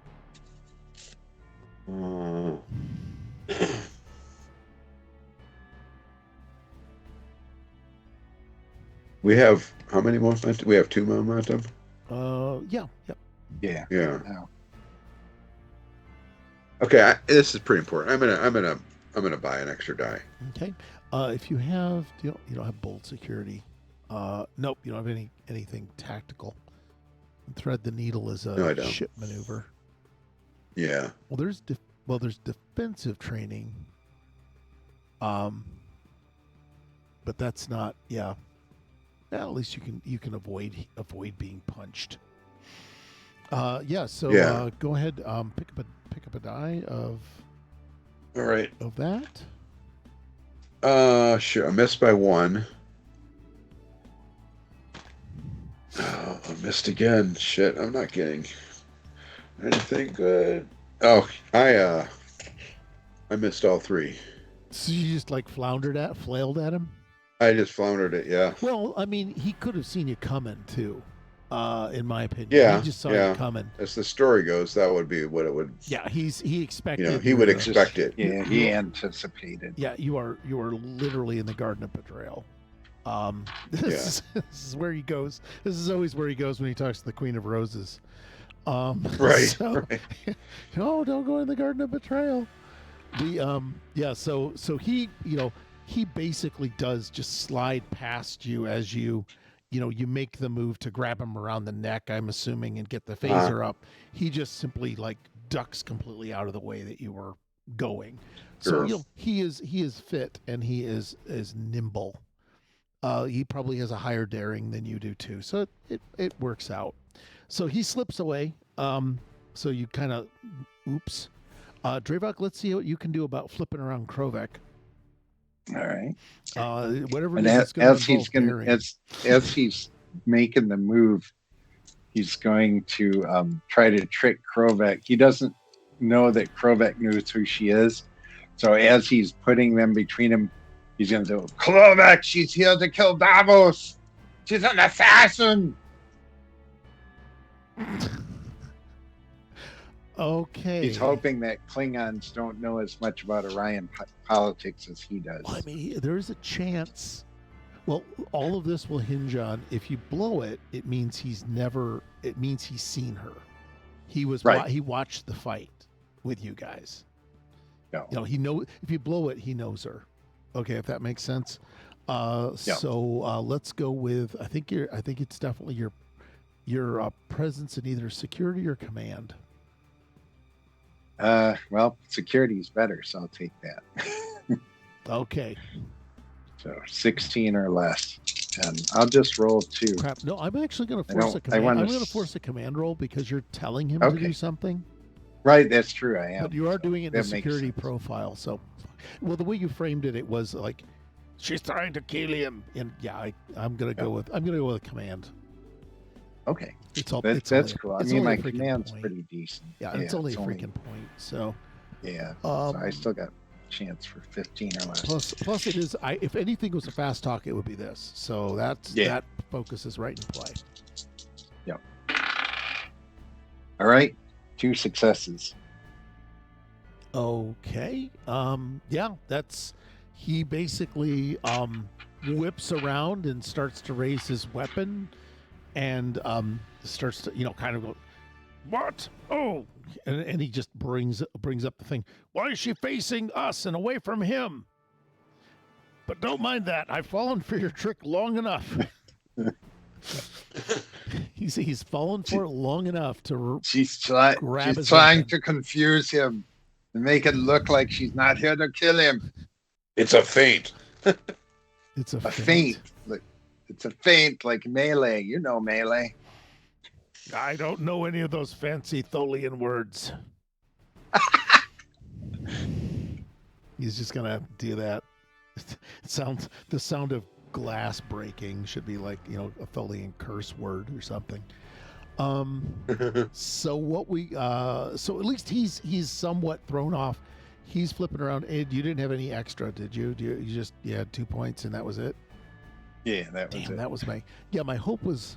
we have how many momentum? We have 2 momentum. yeah. Yeah. Yeah. No. Okay, this is pretty important. I'm gonna buy an extra die. Okay. If you have, you don't have bold security. Nope, you don't have anything tactical. Thread the needle is No, I a don't. ship maneuver. Yeah. Well, there's defensive training. But that's not. Yeah. Well, at least you can avoid being punched. Yeah. So Yeah. go ahead. Pick up a die of All right. that. Sure. I missed by 1. Oh, I missed again. Shit, I'm not getting anything good. Oh, I missed all 3. So you just like flailed at him. I just floundered it. Yeah. Well, I mean, he could have seen you coming too. In my opinion, Yeah. he just saw yeah. you coming. As the story goes, that would be what it would. Yeah, he expected. He would your- expect it. Yeah, he anticipated. Yeah, you are literally in the Garden of Betrayal. This is where he goes. This is always where he goes when he talks to the Queen of Roses. Right. So, right. no, don't go in the Garden of Betrayal. So he, he basically does just slide past you as you make the move to grab him around the neck, I'm assuming, and get the phaser up. He just simply like ducks completely out of the way that you were going. So Sure. he is fit and he is nimble. He probably has a higher daring than you do too. So it works out. So he slips away. So you kind of, oops. Drevok, let's see what you can do about flipping around Krovek. All right. Whatever And it is, as he's making the move, he's going to try to trick Krovek. He doesn't know that Krovek knows who she is. So as he's putting them between him, he's going to go, Krovek, she's here to kill Davos. She's an assassin. Okay. He's hoping that Klingons don't know as much about Orion politics as he does. Well, I mean, there is a chance. Well, all of this will hinge on if you blow it. It means he's seen her. He was Right. He watched the fight with you guys. No. He know if you blow it, he knows her. Okay, if that makes sense. So let's go with. I think it's definitely your presence in either security or command. Well, security's better, so I'll take that. Okay. So 16 or less. And I'll just roll 2. Crap. No, I'm actually going to I force don't- a command. I wanna I'm going to s- force a command roll because you're telling him to Okay. do something. Right, that's true. I am. But you are doing it in that the makes security sense. profile. So, well, the way you framed it, it was like she's trying to kill him. And yeah, I'm going to go with a command. Okay. It's all. That's only- cool. I it's mean, only my a freaking command's point. pretty decent. Yeah, it's only a freaking point. So, Yeah. So I um, still got a chance for 15 or less. plus it is. If anything was a fast talk, it would be this. So that focus is right in play. All right. 2 successes. Okay. Yeah, that's he basically whips around and starts to raise his weapon and starts to, kind of go, what? Oh, and he just brings up the thing. Why is she facing us and away from him? But don't mind that. I've fallen for your trick long enough. He's fallen for it long enough to She's grab his trying weapon. to confuse him and make it look like she's not here to kill him. It's a feint. It's a A feint. Look, it's a feint like melee. You know melee. I don't know any of those fancy Tholian words. He's just gonna do that. The sound of glass breaking should be like, a Tholian curse word or something. So what so at least he's somewhat thrown off. He's flipping around. Ed, you didn't have any extra, did you? You had 2 points and that was it? Yeah, that was Damn, it. that was my hope was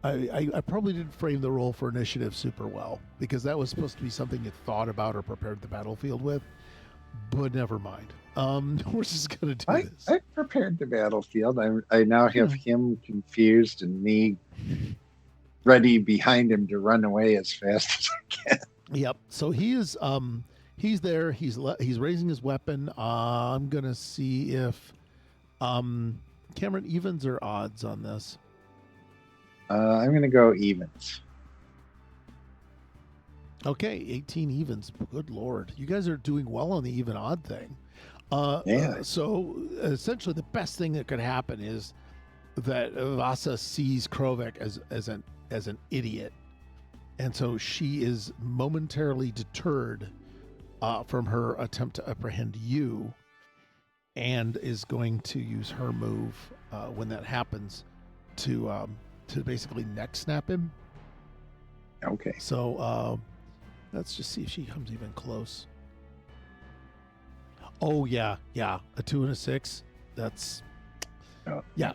I probably didn't frame the role for initiative super well because that was supposed to be something you thought about or prepared the battlefield with, but never mind. We're just gonna do this. I prepared the battlefield. I now have him confused and me ready behind him to run away as fast as I can. Yep. So he is he's there. He's raising his weapon. I'm gonna see if Cameron, evens or odds on this. I'm going to go evens. Okay, 18 evens. Good Lord. You guys are doing well on the even odd thing. Yeah. So essentially the best thing that could happen is that Vasa sees Krovek as an idiot And so she is momentarily deterred from her attempt to apprehend you, and is going to use her move when that happens to basically neck snap him. Okay. So let's just see if she comes even close. Oh yeah, a 2 and a 6. That's Oh. yeah.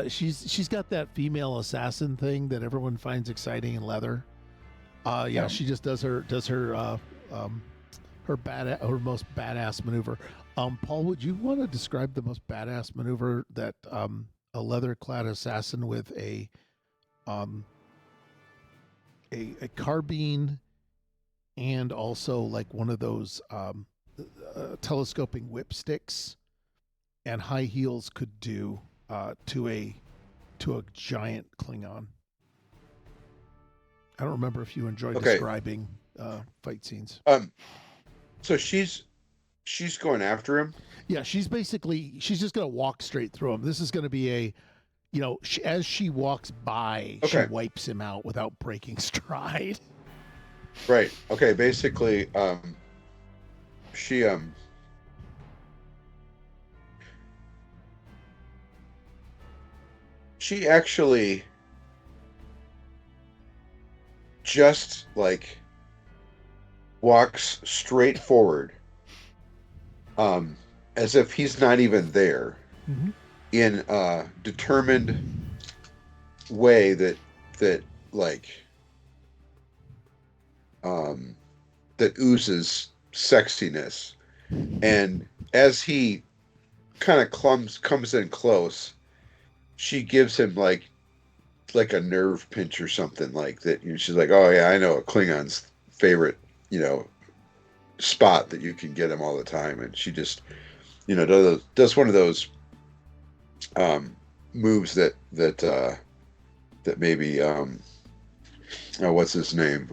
She's got that female assassin thing that everyone finds exciting in leather. She just does her most badass maneuver. Paul, would you want to describe the most badass maneuver that a leather-clad assassin with a carbine and also like one of those telescoping whipsticks and high heels could do to a giant Klingon? I don't remember if you enjoyed describing fight scenes. So she's going after him. Yeah, she's just going to walk straight through him. This is going to be as she walks by, she wipes him out without breaking stride. Right. Okay. Basically, she actually just like walks straight forward, as if he's not even there, in a determined way that oozes sexiness. And as he kind of comes in close, she gives him like a nerve pinch or something like that. She's like, "Oh yeah, I know a Klingon's favorite, spot that you can get him all the time." And she just, does one of those moves that maybe what's his name?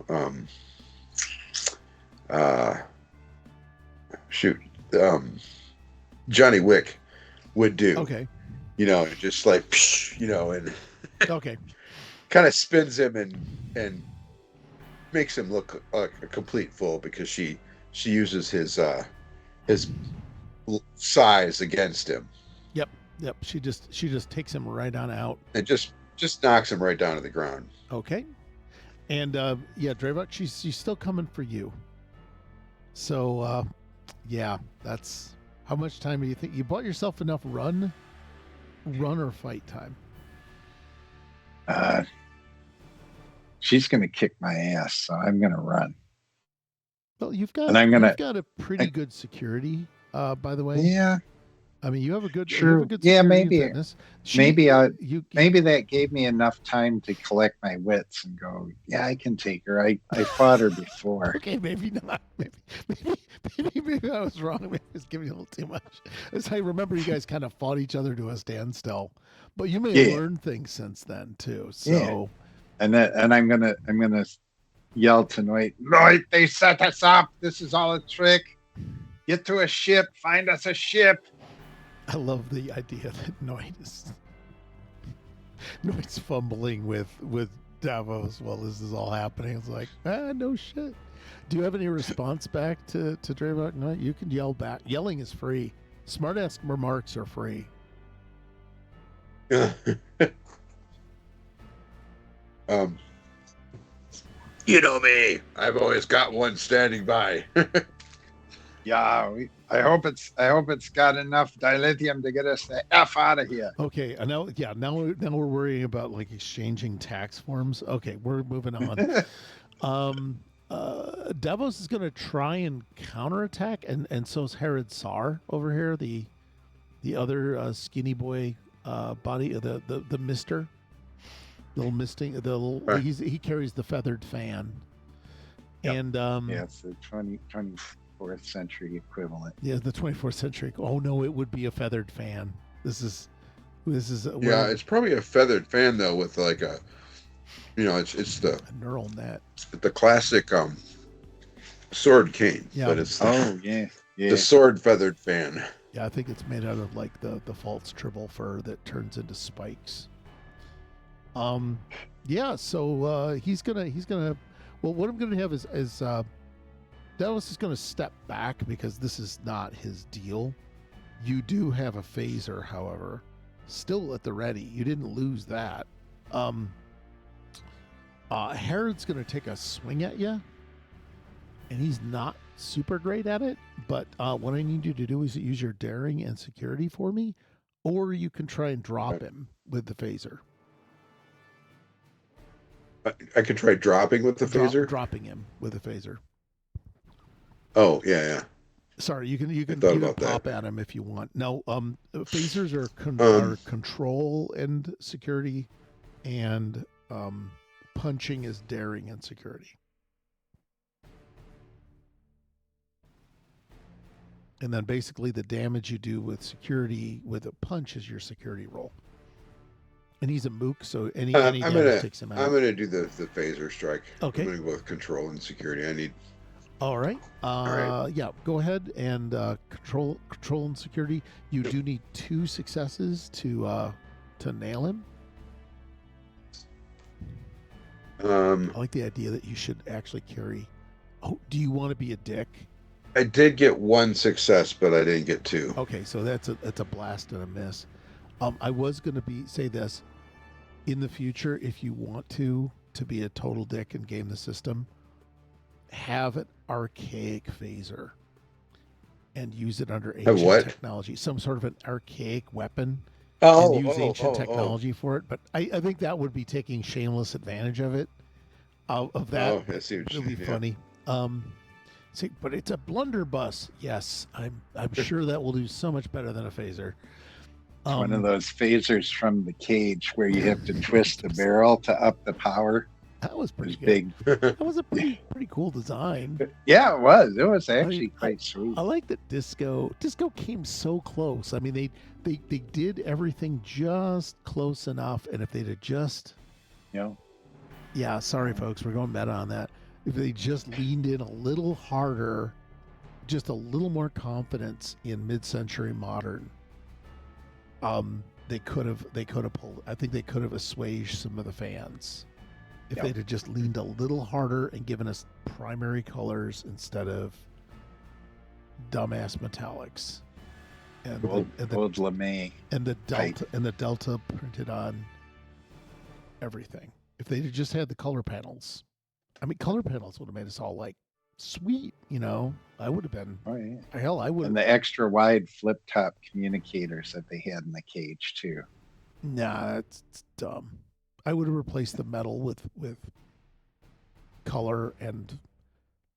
Johnny Wick would do. Okay. Just like, and okay, kind of spins him and makes him look like a complete fool, because she uses his size against him. Yep. She just takes him right on out and just knocks him right down to the ground. Okay. And Drevok, she's still coming for you. So that's how much time do you think you bought yourself enough run or fight time? She's going to kick my ass, so I'm going to run. Well, you've got a pretty good security, by the way. Yeah. I mean, you have a good maybe fitness. Maybe that gave me enough time to collect my wits and go, yeah, I can take her. I fought her before. Okay, maybe not. Maybe I was wrong. Maybe I was giving you a little too much. As I remember, you guys kind of fought each other to a standstill, but you may have learned things since then too. So, and I'm gonna yell to Noit, they set us up. This is all a trick. Get to a ship. Find us a ship. I love the idea that Noit's fumbling with Davos while this is all happening. It's like, no shit. Do you have any response back to Drevok Noit? You can yell back. Yelling is free. Smart-ass remarks are free. You know me. I've always got one standing by. Yeah, I hope it's got enough dilithium to get us the F out of here. Okay, now we're worrying about like exchanging tax forms. Okay, we're moving on. Davos is going to try and counterattack, and so is Herod Sar over here, the other skinny boy body, the Mister, little misting, he carries the feathered fan, and it's the 24th century equivalent. Yeah, the 24th century. Oh no, it would be a feathered fan. This is. It's probably a feathered fan though, with like a, it's the a neural net. The classic sword cane, but it's the sword feathered fan. Yeah, I think it's made out of like the false triple fur that turns into spikes. So he's gonna. Well, what I'm going to have is Dallas is going to step back because this is not his deal. You do have a phaser, however, still at the ready. You didn't lose that. Herod's going to take a swing at you, and he's not super great at it. But what I need you to do is use your daring and security for me, or you can try and drop him with the phaser. I could try dropping with the phaser. Dropping him with the phaser. Oh yeah. Sorry, you can pop at him if you want. No, phasers are control and security, and punching is daring and security. And then basically the damage you do with security with a punch is your security roll. And he's a mook, so any damage takes him out. I'm gonna do the phaser strike. Okay. I'm gonna go with control and security. I need. All right. All right. Yeah, go ahead and control and security. You do need 2 successes to nail him. I like the idea that you should actually carry. Oh, do you want to be a dick? I did get 1 success, but I didn't get 2. Okay, so that's a blast and a miss. I was going to say this in the future. If you want to be a total dick and game the system, have an archaic phaser and use it under ancient technology. Some sort of an archaic weapon. And use ancient technology for it. But I think that would be taking shameless advantage of it. Of that. Oh, I see what it would be funny. See, but it's a blunderbuss. Yes, I'm sure that will do so much better than a phaser. One of those phasers from the cage where you have to twist the barrel to up the power. That was pretty good. Big. That was a pretty cool design. Yeah, it was. It was actually quite sweet. I like that Disco came so close. I mean, they did everything just close enough, and if they'd have just, yeah, sorry folks, we're going meta on that. If they just leaned in a little harder, just a little more confidence in mid-century modern, they could have pulled. I think they could have assuaged some of the fans if they'd have just leaned a little harder and given us primary colors instead of dumbass metallics. And old LeMay. And the Delta printed on everything. If they'd just had the color panels. I mean, color panels would have made us all like, sweet, I would have been. Oh, yeah. Hell, I would. And the extra wide flip top communicators that they had in the cage too. Nah, that's dumb. I would have replaced the metal with color and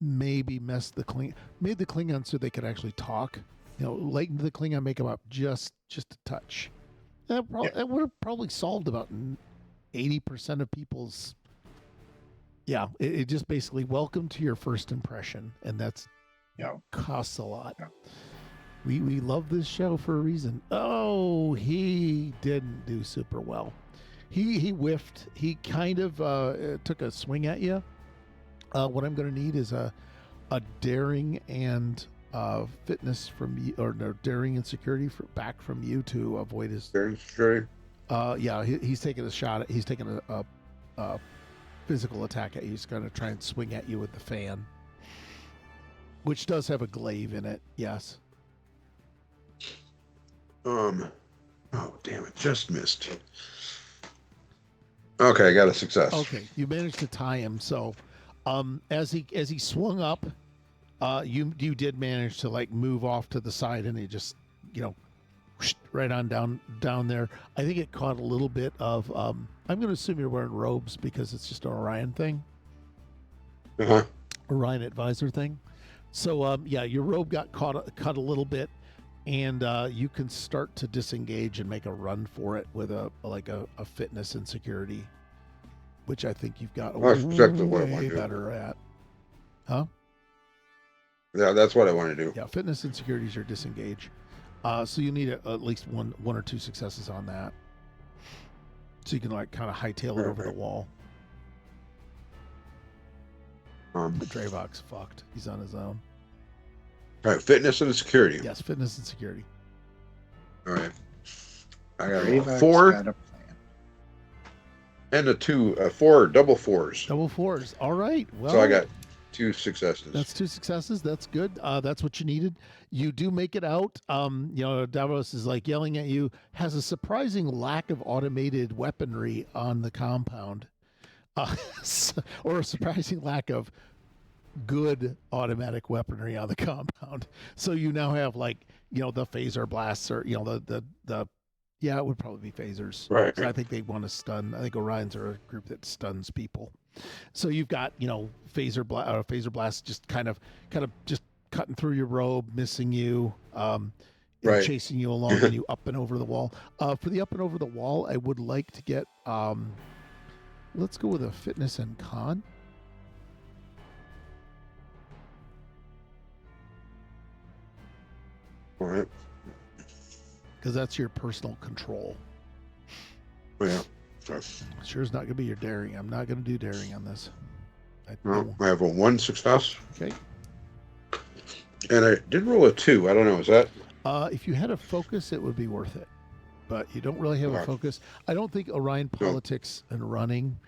maybe made the Klingon so they could actually talk. Lighten the Klingon, make them up just a touch. That would have probably solved about 80% of people's. Yeah, it just basically welcome to your first impression, and that's costs a lot. Yeah. We love this show for a reason. Oh, he didn't do super well. He whiffed. He kind of took a swing at you. What I'm going to need is a daring and fitness from you, or no, daring and security back from you to avoid his. Daring security. Yeah, he's taking a shot. He's taking a physical attack at you. He's going to try and swing at you with the fan, which does have a glaive in it. Yes. Oh damn it! Just missed. Okay, I got a success. Okay, you managed to tie him. So, as he swung up, you did manage to like move off to the side, and he just right on down there. I think it caught a little bit of. I'm going to assume you're wearing robes because it's just an Orion thing. Orion advisor thing. So your robe got cut a little bit, and you can start to disengage and make a run for it with a fitness and security, which I think you've got way better at. Huh? Yeah, that's what I want to do. Yeah, fitness and security is your disengage. So you need at least one or two successes on that, so you can like kind of hightail it over the wall. Drevok's fucked. He's on his own. All right, fitness and security. Yes, fitness and security. All right. I got Drevok's 4. got a plan. And four double fours. Double fours. All right. Well, So I got 2 successes. That's 2 successes. That's good. That's what you needed. You do make it out. Davos is like yelling at you. Has a surprising lack of automated weaponry on the compound, or a surprising lack of good automatic weaponry on the compound. So you now have the phaser blasts, or it would probably be phasers. Right. So I think they want to stun. I think Orions are a group that stuns people. So you've got phaser blast just kind of just cutting through your robe, missing you, and Right. chasing you along, and you up and over the wall. For the up and over the wall, I would like to get. Let's go with a fitness and con. All right. Because that's your personal control. Yeah. Sure is not going to be your daring. I'm not going to do daring on this. Well, I have a 1 success. Okay. And I did roll a 2. I don't know. Is that? If you had a focus, it would be worth it. But you don't really have a Okay. focus. I don't think Orion politics and running.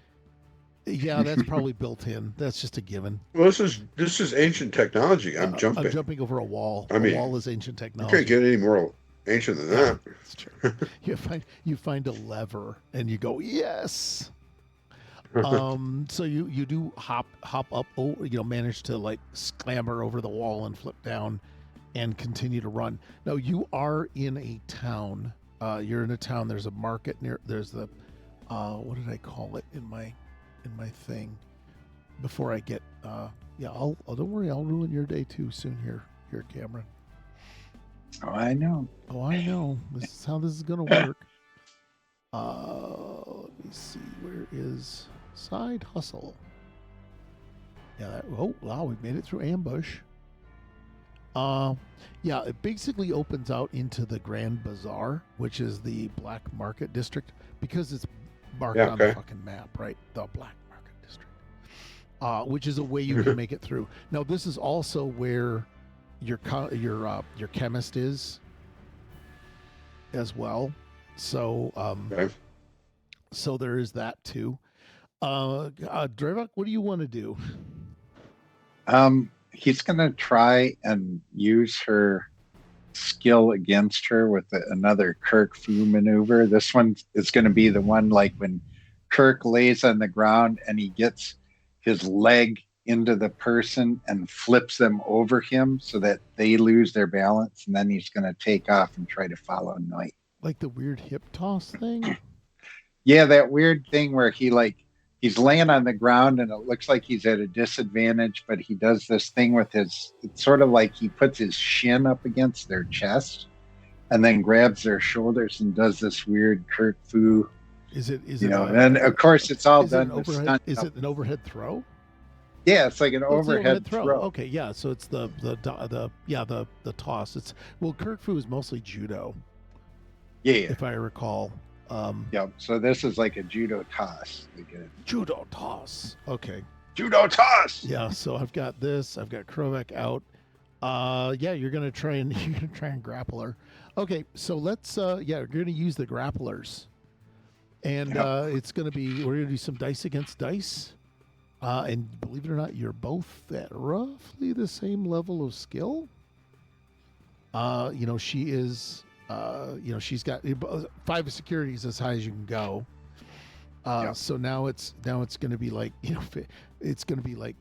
Yeah, that's probably built in. That's just a given. Well, this is ancient technology. I'm jumping. I'm jumping over a wall. I mean, a wall is ancient You technology. can't get any more ancient than that. That's true. You find a lever and you go, yes. So you do hop up, manage to clamber over the wall and flip down and continue to run. Now you are in a town. You're in a town. There's a market near. There's the what did I call it in my thing before I get I'll don't worry, I'll ruin your day too soon here, Cameron. Oh, I know. This is how this is gonna work. Let me see, where is side hustle? Oh wow, we made it through ambush. It basically opens out into the Grand Bazaar, which is the Black Market District, because it's marked on the fucking map, right? The Black Market District, which is a way you can make it through. Now, this is also where your chemist is as well. So, so there is that too. Drevok, what do you want to do? He's going to try and use her skill against her with another Kirk Fu maneuver. This one is going to be the one like when Kirk lays on the ground and he gets his leg into the person and flips them over him so that they lose their balance, and then he's going to take off and try to follow Noit. Like the weird hip toss thing? Yeah, that weird thing where he's laying on the ground and it looks like he's at a disadvantage, but he does this thing with it's sort of like he puts his shin up against their chest and then grabs their shoulders and does this weird Kirk Fu. Is it and of course it's all done. Is it an overhead throw? Yeah, it's like an overhead throw. Okay, yeah, so it's the toss. Kirk Fu is mostly judo. Yeah. If I recall. So this is like a judo toss. Judo toss. Okay. Judo toss. Yeah. So I've got this. I've got Krovek out. You're gonna try and grapple her. Okay. So let's. We're gonna use the grapplers, and it's gonna be. We're gonna do some dice against dice, and believe it or not, you're both at roughly the same level of skill. She is. She's got 5 securities as high as you can go. So now it's going to be like, it's going to be like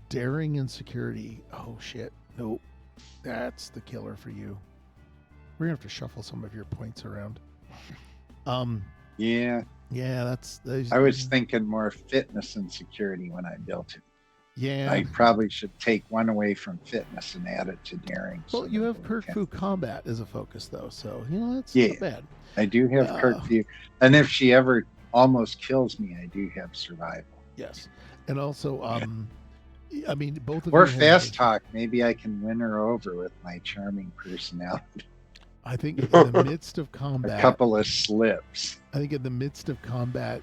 daring and security. Oh shit. Nope. That's the killer for you. We're gonna have to shuffle some of your points around. Yeah. That's I was thinking more fitness and security when I built it. Yeah. I probably should take one away from fitness and add it to daring. Well, you have Kirk Fu combat as a focus, though, so that's not bad. I do have Kirk Fu, and if she ever almost kills me, I do have survival. Yes, and also, both of or you fast talk. Maybe I can win her over with my charming personality. I think in the midst of combat, a couple of slips. I think in the midst of combat,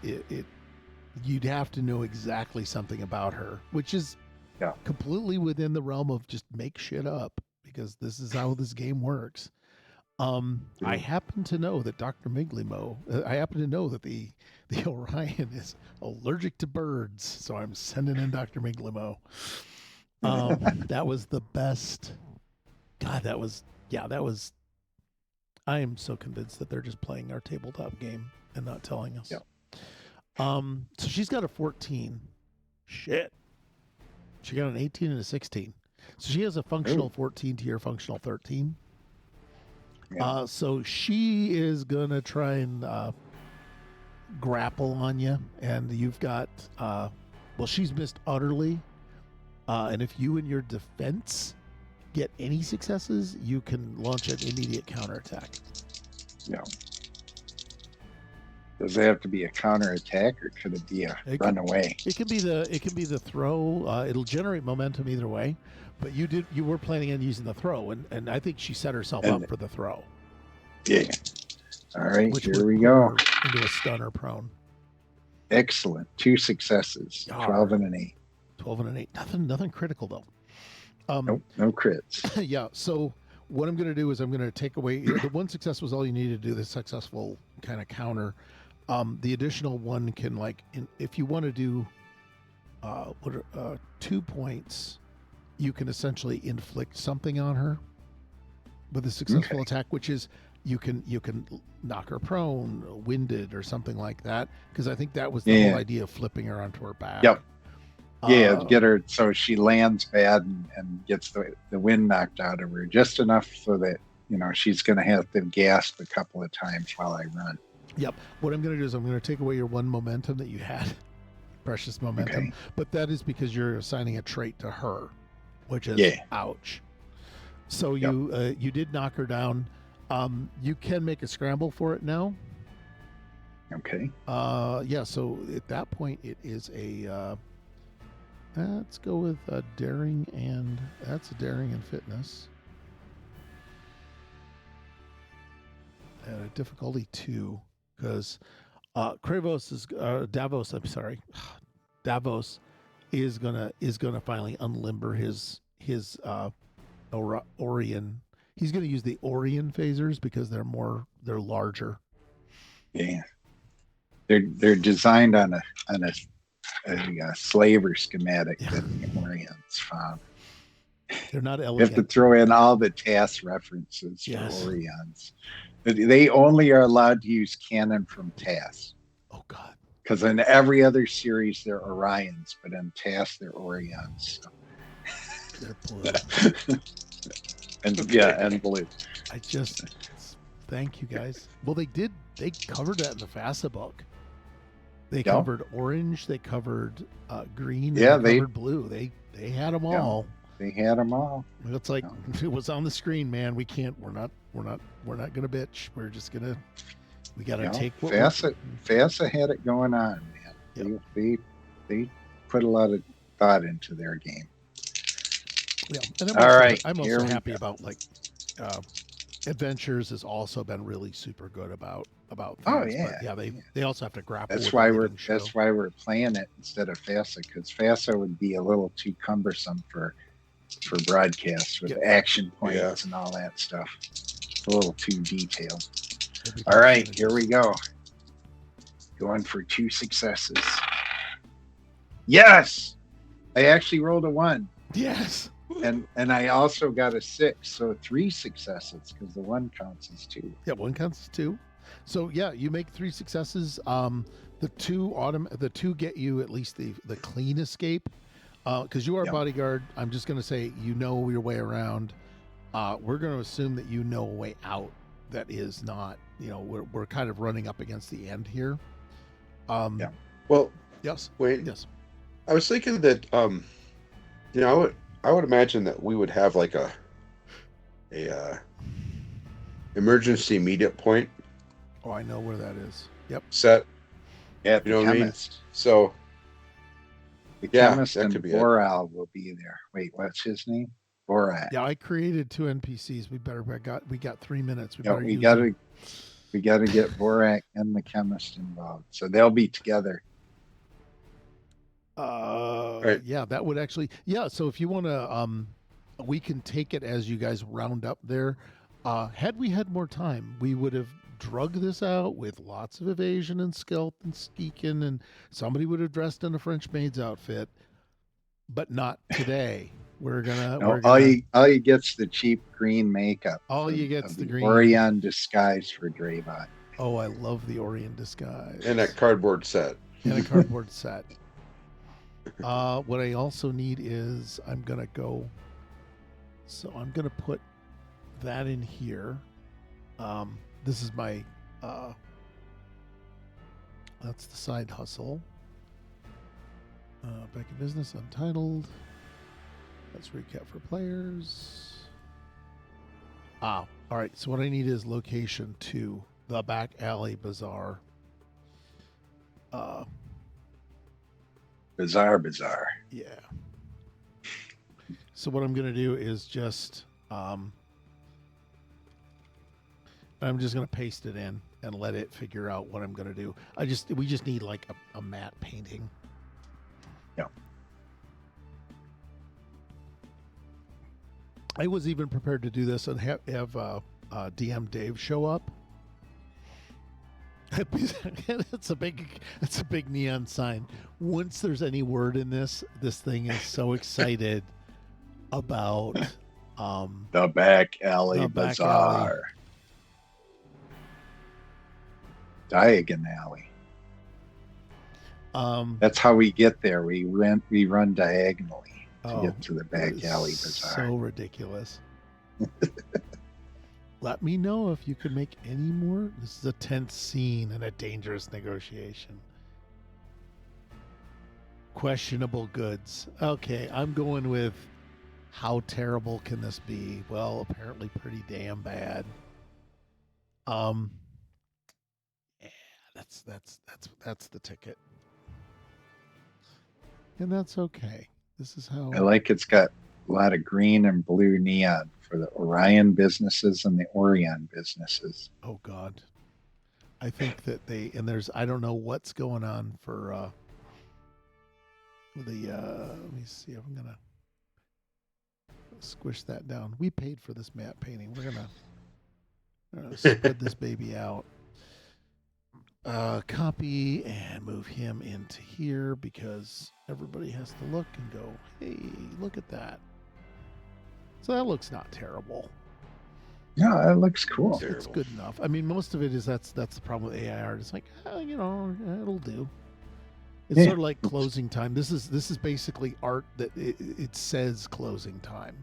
you'd have to know exactly something about her, which is completely within the realm of just make shit up, because this is how this game works. I happen to know that Dr. Miglimo, I happen to know that the Orion is allergic to birds, so I'm sending in Dr. Miglimo. That was the best. God, that was. I am so convinced that they're just playing our tabletop game and not telling us. Yep. So she's got a 14. Shit. She got an 18 and a 16. So she has a functional 14 to your functional 13. Yeah. So she is going to try and grapple on you. And you've got, she's missed utterly. And if you in your defense get any successes, you can launch an immediate counterattack. Yeah. Does it have to be a counterattack, or could it be a runaway? It can be the throw. It'll generate momentum either way. But you were planning on using the throw, and I think she set herself up for the throw. Yeah. All right, Which here would we put go. her into a stunner prone. Excellent. 2 successes. 12 and an 8. 12 and an 8. Nothing critical though. Nope, no crits. Yeah. So what I'm going to do is I'm going to take away the one success was all you needed to do. The successful kind of counter. The additional one can if you want to do 2 points, you can essentially inflict something on her with a successful attack, which is you can knock her prone, winded, or something like that. Because I think that was the whole idea of flipping her onto her back. Yep. Yeah, get her so she lands bad and gets the wind knocked out of her just enough so that she's going to have to gasp a couple of times while I run. Yep. What I'm going to do is I'm going to take away your 1 momentum that you had, precious momentum. Okay. But that is because you're assigning a trait to her, which is ouch. So you did knock her down. You can make a scramble for it now. Okay. So at that point it is a let's go with daring, and that's a daring and fitness. At a difficulty 2, because Davos is gonna finally unlimber his Orion. He's gonna use the Orion phasers because they're larger. Yeah, they're designed on a slaver schematic that the Orions found. They're not elegant. You have to throw in all the TAS references for Orions. They only are allowed to use canon from TAS. Oh, God. Because in every other series, they're Orions, but in TAS, they're Orions. So. They're blue. and blue. Thank you, guys. Well, they covered that in the FASA book. They covered orange, they covered green, and they covered blue. They had them all. They had them all. It's like it was on the screen, man. We can't. We're not gonna bitch. We're just gonna. We gotta take what FASA had it going on, man. Yep. They put a lot of thought into their game. Yeah, and I'm also happy about Adventures has also been really super good about things. They also have to grapple. That's why we're playing it instead of FASA, because FASA would be a little too cumbersome for broadcasts with action points and all that stuff. A little too detailed. All right, here we go. Going for 2 successes. Yes, I actually rolled a 1. Yes. And I also got a 6, so 3 successes because the 1 counts as 2. Yeah, 1 counts as 2. So you make 3 successes. The 2 get you at least the clean escape. Because you are a bodyguard, I'm just going to say your way around. We're going to assume that you know a way out that is not, we're kind of running up against the end here. Well, yes. Wait. Yes. I was thinking that, I would imagine that we would have like a emergency meetup point. Oh, I know where that is. Yep. Set. Yeah, you know what I mean? So the chemist and Boral will be there. Wait, what's his name? Borat. Yeah, I created 2 NPCs. We got 3 minutes. We got to get Borat and the chemist involved, so they'll be together. Right. Yeah, that would actually. Yeah, so if you want to, we can take it as you guys round up there. Had we had more time, we would have drug this out with lots of evasion and stealth and sneaking, and somebody would have dressed in a French maid's outfit, but not today. We're No, gonna all you get's the cheap green makeup. all of- you get's of the green. Orion disguise for Drevok. Oh, I love the Orient disguise. And a cardboard set. And a cardboard set. What I also need is I'm gonna put that in here. This is my that's the side hustle. Back in business, untitled. Let's recap for players. All right. So what I need is location to the back alley bazaar. Bizarre. Yeah. So what I'm gonna do is just I'm just gonna paste it in and let it figure out what I'm gonna do. We just need like a matte painting. Yeah. I was even prepared to do this and have DM Dave show up. It's a big neon sign. Once there's any word in this thing is so excited about The back alley The back bazaar. Diagon alley. That's how we get there. We run diagonally to get to the back alley bazaar. So ridiculous. Let me know if you can make any more. This is a tense scene and a dangerous negotiation. Questionable goods. Okay, I'm going with how terrible can this be? Well, apparently pretty damn bad. Yeah, that's the ticket. And that's okay. This is how I like it's got a lot of green and blue neon for the Orion businesses and the Orion businesses. Oh God. I think that I don't know what's going on for let me see if I'm gonna squish that down. We paid for this matte painting. We're gonna spread this baby out. Copy and move him into here because everybody has to look and go, hey, look at that. So that looks not terrible. Yeah, it looks cool. It's good enough. I mean, most of it is that's the problem with AI art. It's like, it'll do. It's sort of like closing time. This is basically art that it says closing time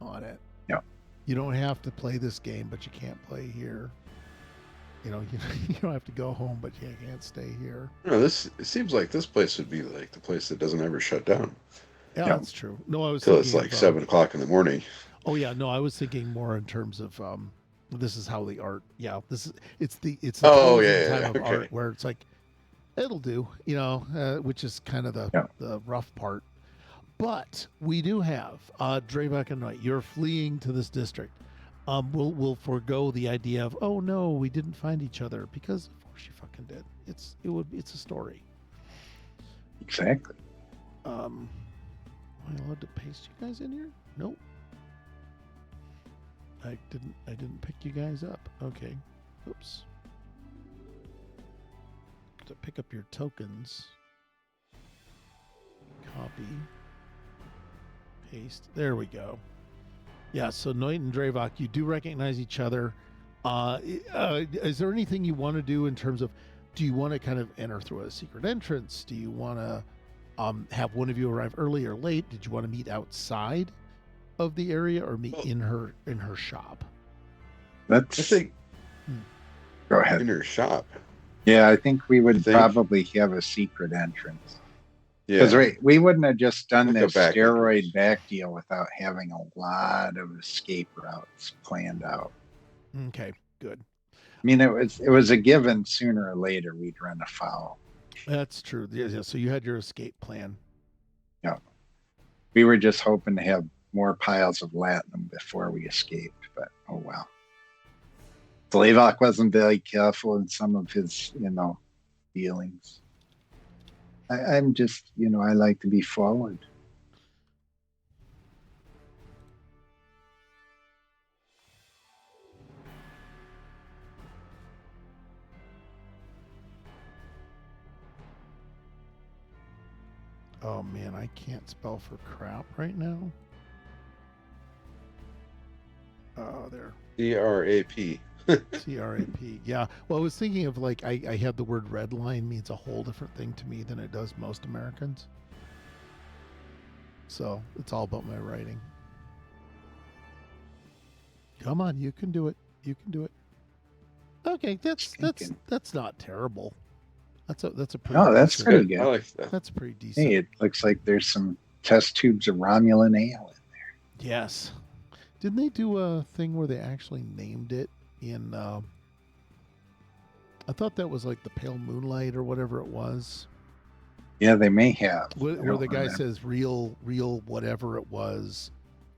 on it. Yeah. You don't have to play this game, but you can't play here. You don't have to go home, but you can't stay here. No, it seems like this place would be like the place that doesn't ever shut down. Yeah, that's true. No, I was Till thinking it's like 7 o'clock in the morning. Oh yeah, no, I was thinking more in terms of this is how the art. Yeah, it's the closing time of art where it's like it'll do, which is kind of the rough part. But we do have Drevok and Noit. You're fleeing to this district. We'll forego the idea of, oh no, we didn't find each other, because of course you fucking did. It's a story. Exactly. Am I allowed to paste you guys in here? Nope. I didn't pick you guys up. Okay. Oops. To pick up your tokens. Copy. Paste. There we go. Yeah, so Noit and Drevok, you do recognize each other. Is there anything you want to do in terms of, do you want to kind of enter through a secret entrance? Do you want to have one of you arrive early or late? Did you want to meet outside of the area or meet in her shop? I think Go ahead. In her shop. Yeah, I think we would probably have a secret entrance. Yeah. Because we wouldn't have just done Like a this back steroid back deal without having a lot of escape routes planned out. Okay, good. I mean, it was a given sooner or later we'd run afoul. That's true. Yeah, so you had your escape plan. Yeah. We were just hoping to have more piles of latinum before we escaped, but oh well. Drevok wasn't very careful in some of his, dealings. I'm just, I like to be forward. Oh man, I can't spell for crap right now. Oh, there. CRAP. CRAP. Yeah. Well, I was thinking of like I had the word red line means a whole different thing to me than it does most Americans. So it's all about my writing. Come on, you can do it. You can do it. Okay, that's not terrible. That's a pretty. Oh, that's decent- pretty good. I like that. That's pretty decent. Hey, it looks like there's some test tubes of Romulan ale. Yes. Didn't they do a thing where they actually named it in? I thought that was like the Pale Moonlight or whatever it was. Yeah, they may have. Where I the don't guy remember. says real whatever it was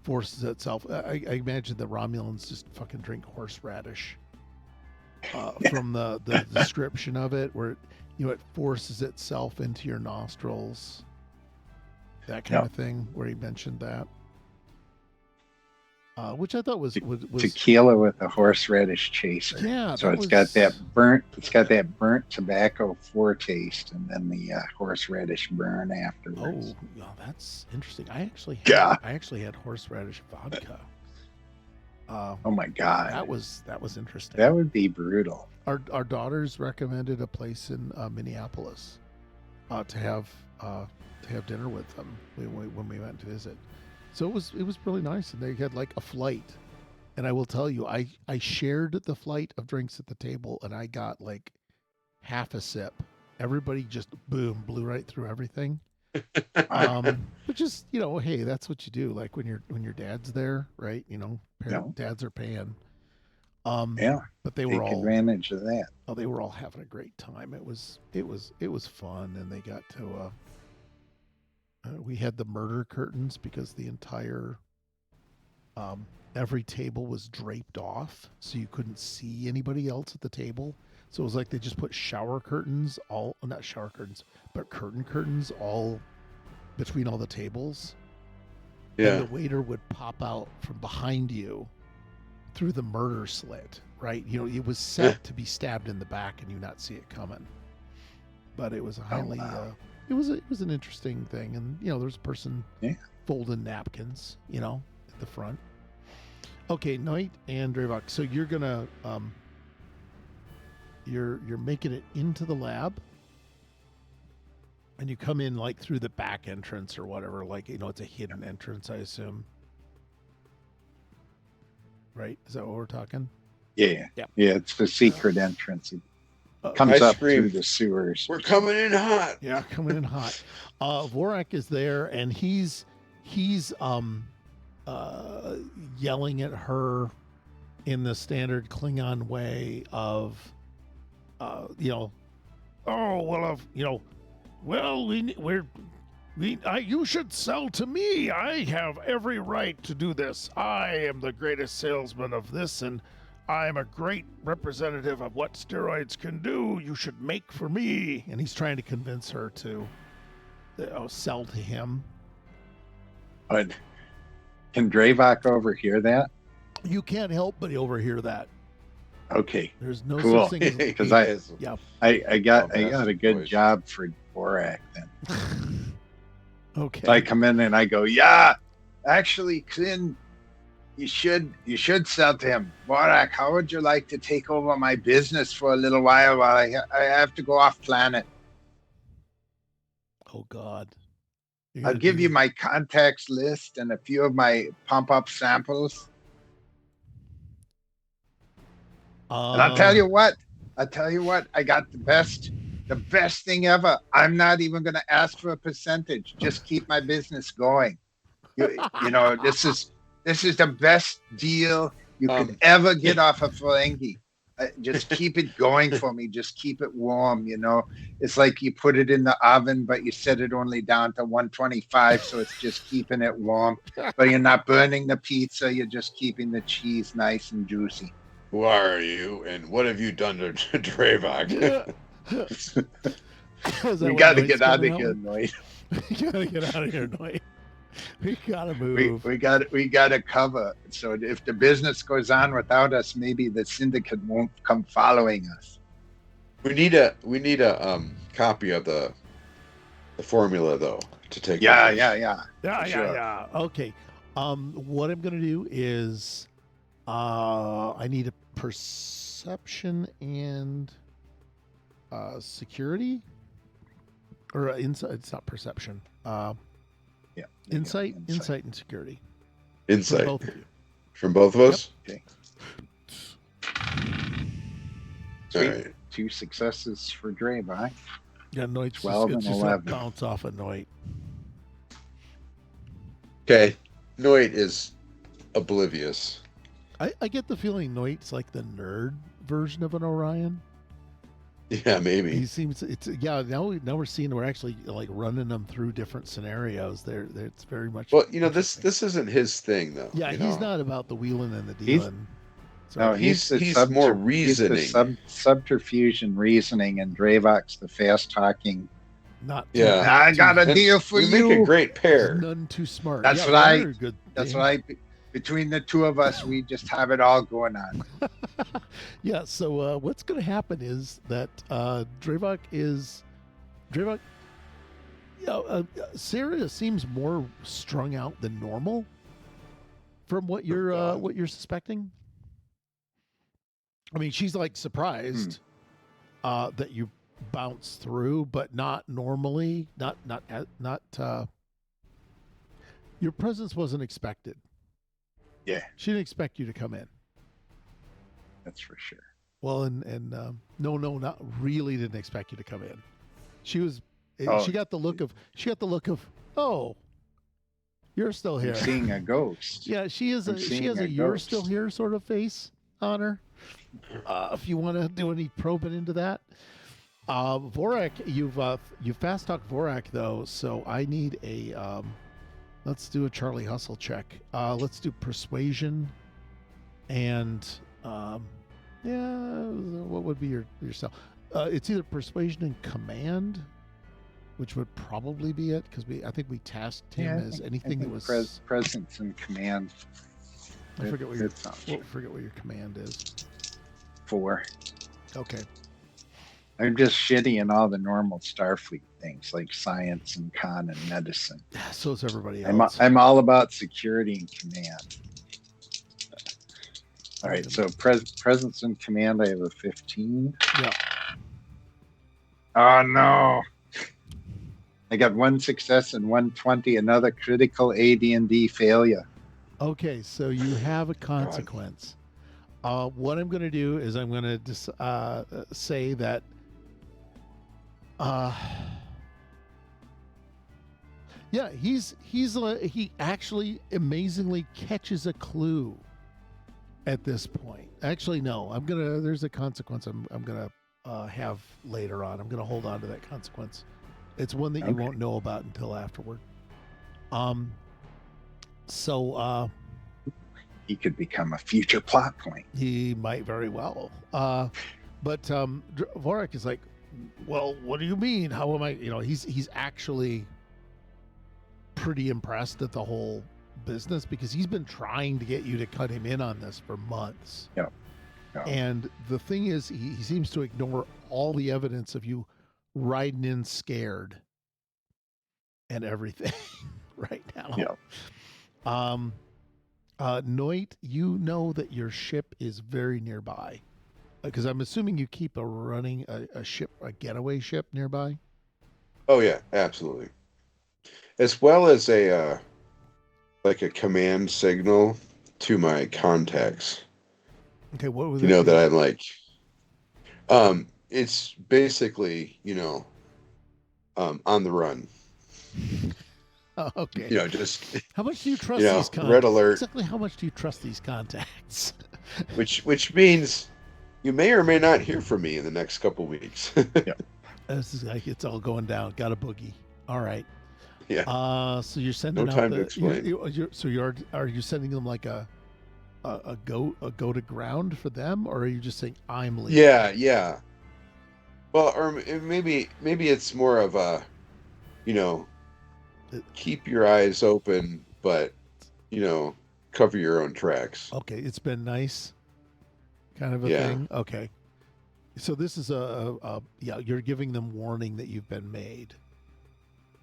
forces itself. I imagine the Romulans just fucking drink horseradish. From the description of it, where it forces itself into your nostrils, that kind of thing. Where he mentioned that, which I thought was Tequila with a horseradish chaser. Yeah, So that it's got was- that burnt. It's got that burnt tobacco foretaste, and then the horseradish burn afterwards. Oh, well, that's interesting. I Yeah. actually had horseradish vodka. Oh my god, That was interesting. that would be brutal. Our daughters recommended a place in Minneapolis to have dinner with them when we went to visit. So it was really nice, and they had like a flight. And I will tell you, I shared the flight of drinks at the table, and I got like half a sip. Everybody just boom blew right through everything. Which is, hey, that's what you do. Like when your dad's there, right? Dads are paying. Yeah, But they take were all advantage of that. they were all having a great time. It was fun, and they got to. We had the murder curtains because the entire every table was draped off, so you couldn't see anybody else at the table. So it was like they just put shower curtains, not shower curtains, but curtains all between all the tables. Yeah. And the waiter would pop out from behind you through the murder slit, right? It was set to be stabbed in the back and you not see it coming. But it was a highly, it was an interesting thing. And, there's a person folding napkins, at the front. Okay, Noit and Drevok. So you're gonna, you're making it into the lab, and you come in like through the back entrance or whatever. Like it's a hidden entrance, I assume. Right? Is that what we're talking? Yeah. Yeah. Yeah, it's the secret entrance. It Uh, comes I up scream, through the sewers. We're coming in hot. Yeah, coming in hot. Vorak is there, and he's yelling at her in the standard Klingon way of, you should sell to me. I have every right to do this. I am the greatest salesman of this, and I'm a great representative of what steroids can do. You should make for me. And he's trying to convince her to sell to him. But can Drevok overhear that? You can't help but overhear that. Okay, There's no Cool. such thing as because yeah. I got Oh, a that's good voice. job for Borak then. Okay. So I come in and I go, yeah, actually, Clint, you should sell to him. Borak, how would you like to take over my business for a little while I have to go off planet? Oh God. I'll give you my contacts list and a few of my pump up samples. And I'll tell you what, I got the best thing ever. I'm not even going to ask for a percentage. Just keep my business going. This is the best deal you could ever get off a ferengi. Just keep it going for me. Just keep it warm. It's like you put it in the oven, but you set it only down to 125, so it's just keeping it warm. But you're not burning the pizza. You're just keeping the cheese nice and juicy. Who are you, and what have you done to Drevok? We got to get out of here, Noit. We gotta get out of here, Noit. We gotta move. We got to cover. So if the business goes on without us, maybe the syndicate won't come following us. We need a copy of the formula though to take. Yeah, over. yeah. Yeah, For sure. yeah. Okay. What I'm gonna do is, I need a perception and security, or insight. It's not perception. Yeah. Insight and security. Insight From both of you. from both of us. Okay. All Sweet. right. 2 successes for Drevok. Yeah, Noit's 12 it's and just gonna 11. bounce off of Noit. Okay. Noit is oblivious. I get the feeling Noit's like the nerd version of an Orion. Yeah, maybe. He seems Now we're seeing we're actually like running them through different scenarios. It's very much Well, this interesting. isn't his thing though. Yeah, you he's know? not about the wheeling and the He's- dealing. So No, he's the more he's the reasoning. subterfuge and reasoning, and Drevok's the fast talking. not Yeah. I got a And deal for we you. make a great pair. none too smart. That's Yeah, what I- they're a good That's thing. what between the two of us, we just have it all going on. Yeah. So what's going to happen is that Drevok. Sarah seems more strung out than normal, from what you're suspecting. I mean, she's like surprised that you bounce through, but not normally. Not. Your presence wasn't expected. Yeah, She didn't expect you to come in. that's for sure. Well, and no, not really didn't expect you to come in. She was. Oh. She got the look of. Oh, you're still here. I'm seeing a ghost. Yeah, she is. I'm She seeing has a a "you're ghost. still here" sort of face on her. If you want to do any probing into that, Vorak, you fast talked Vorak though, so I need a. Let's do a Charlie Hustle check. Let's do persuasion, and what would be your self? It's either persuasion and command, which would probably be it because I think we tasked him as anything that was. Presence and command. I forget what your Good sounds forget what your command is. 4. Okay. I'm just shitty in all the normal Starfleet things like science and con and medicine. So is everybody I'm else. I'm all about security and command. All right, so presence and command, I have a 15. Yeah. Oh no! I got 1 success and 120. Another critical AD&D failure. Okay, so you have a consequence. What I'm going to do is I'm going to say that. Yeah, he actually amazingly catches a clue at this point. Actually, no, there's a consequence I'm gonna have later on. I'm gonna hold on to that consequence. It's one that you Okay. won't know about until afterward. So He could become a future plot point. he might very well. But Vorak is like, well, what do you mean? How am I? He's actually pretty impressed at the whole business because he's been trying to get you to cut him in on this for months. Yeah. And the thing is, he seems to ignore all the evidence of you riding in scared and everything right now. Yeah. Noit, you know that your ship is very nearby because I'm assuming you keep running a ship, a getaway ship nearby. Oh yeah, absolutely. As well as a like a command signal to my contacts. Okay, what was That I'm like. It's basically on the run. Oh, okay. Just How much do you trust these contacts? red alert. Exactly how much do you trust these contacts? which means you may or may not hear from me in the next couple weeks. This is like it's all going down. Got a boogie. All right. Yeah. So you're sending No out time to explain. Are you sending them like a go to ground for them, or are you just saying I'm leaving? Yeah. Well, or maybe it's more of a, keep your eyes open, but cover your own tracks. Okay, it's been nice, kind of a Yeah. thing. Okay, so this is you're giving them warning that you've been made.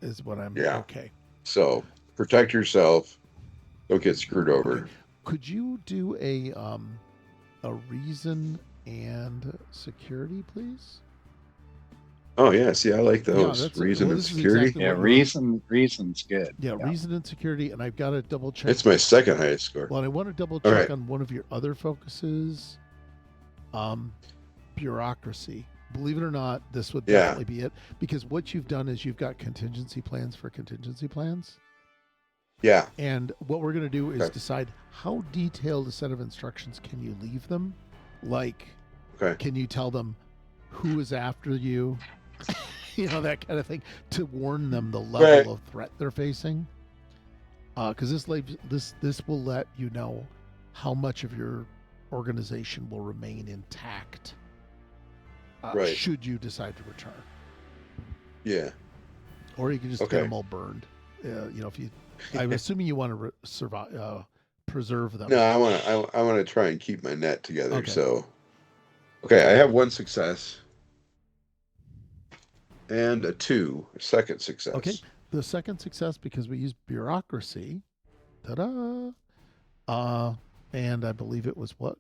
is what I'm. Yeah. Okay. So protect yourself. Don't get screwed over. Okay. Could you do a reason and security, please? Oh yeah, see, I like Yeah, those. that's Reason and this is security. exactly Yeah, what you're- reason's good. Yeah, reason and security, and I've got to double check. It's my second highest score. Well, I want to double All check right. on one of your other focuses, bureaucracy. Believe it or not, this would Yeah. definitely be it, because what you've done is you've got contingency plans for contingency plans. Yeah. And what we're going to do is Okay. decide how detailed a set of instructions can you leave them? Like, Okay. can you tell them who is after you? You know, that kind of thing, to warn them the level Right. of threat they're facing. Because this will let you know how much of your organization will remain intact. Right. Should you decide to return, Yeah. or you can just get Okay. them all burned. You know, if you, I'm assuming you want to survive, preserve them. No, I want to try and keep my net together. Okay. So, okay, I have one success and a second success. Okay. The second success, because we used bureaucracy. Ta-da! And I believe it was what?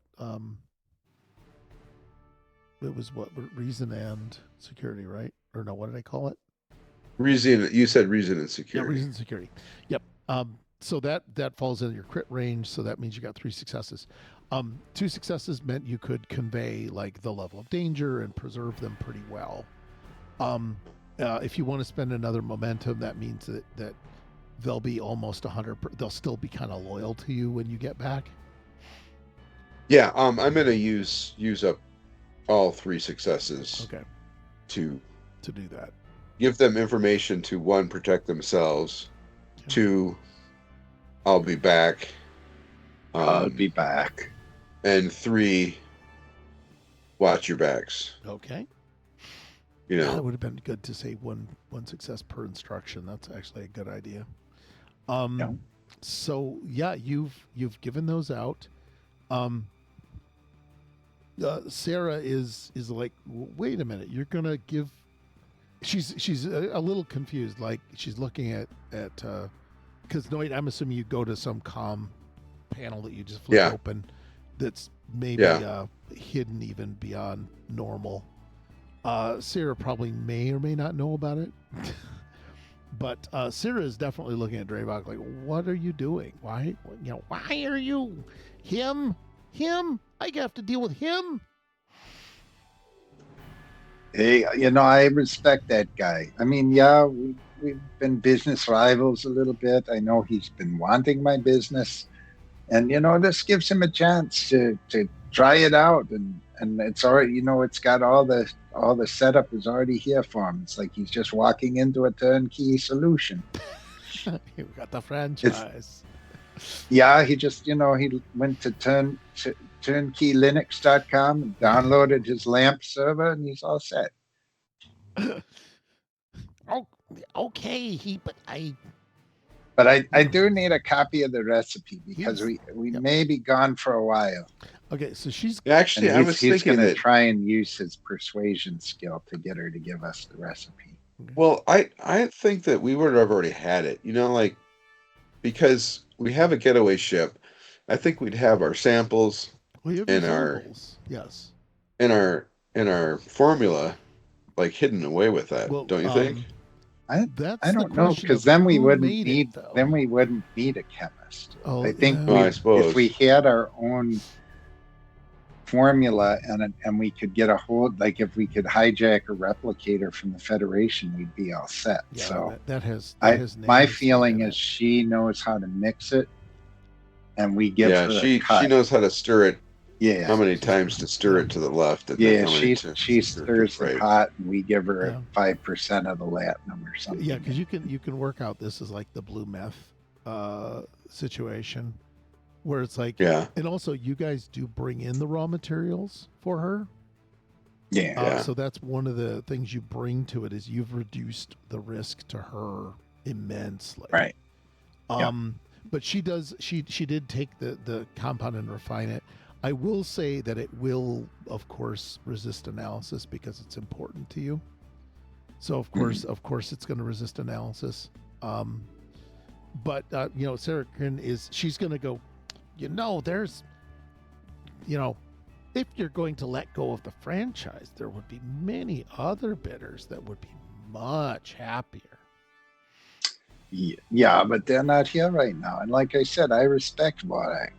It was what? Reason and security, right? Or no, what did I call it? Reason. You said reason and Yeah, security. reason and security. Yep. So that falls into your crit range. So that means you got 3 successes. 2 successes meant you could convey like the level of danger and preserve them pretty well. If you want to spend another momentum, that means that they'll be almost 100. They'll still be kind of loyal to you when you get back. Yeah. I'm gonna use up all 3 successes Okay. to To do that. give them information to 1, protect themselves. Okay. 2, I'll be back. I'll be back. And 3, watch your backs. Okay. You That know. would have been good to say one success per instruction. That's actually a good idea. Yeah. So yeah, you've given those out. Sarah is like, wait a minute, you're gonna give. She's a little confused. Like she's looking at because Noit, I'm assuming you go to some comm panel that you just flip Yeah. open. That's maybe Yeah. hidden even beyond normal. Sarah probably may or may not know about it. But Sarah is definitely looking at Drevok like, what are you doing? Why are you him? I have to deal with him. Hey, I respect that guy. I mean, yeah, we've been business rivals a little bit. I know he's been wanting my business, and this gives him a chance to try it out, and it's already, it's got all the setup is already here for him. It's like he's just walking into a turnkey solution. You got the franchise. Yeah, he just, he went to turnkeylinux.com and downloaded his LAMP server, and he's all set. Oh, okay. But I do need a copy of the recipe because Yes. we Yep. may be gone for a while. Okay, so she's Actually, And I was he's thinking going to that. try and use his persuasion skill to get her to give us the recipe. Well, I think that we would have already had it. Like because we have a getaway ship. I think we'd have our samples we have in our- examples. Yes. in our formula, like hidden away with that. Well, Don't you think? That's I the don't know, question because of then we who wouldn't made need it, though. a chemist. Oh, I think yeah. Oh, I suppose. if we had our own formula and we could get a hold, like if we could hijack a replicator from the Federation, we'd be all set. Yeah, So that has my names feeling in is it. she knows how to mix it, and we give Yeah, her she a cut. knows how to stir it. Yeah, How many times to stir it to the left? And then yeah. how many She to stir it stirs to the the right. pot, and we give her Yeah. 5% of the latinum or something. Yeah, because you can work out this is like the blue meth situation, where it's like, Yeah, and also you guys do bring in the raw materials for her. Yeah. Yeah. So that's one of the things you bring to it is you've reduced the risk to her immensely. Right. But she did take the compound and refine it. I will say that it will, of course, resist analysis because it's important to you. So of course, it's going to resist analysis. But Sarah Grin she's going to go. There's, if you're going to let go of the franchise, there would be many other bidders that would be much happier. Yeah, but they're not here right now. And like I said, I respect Borak,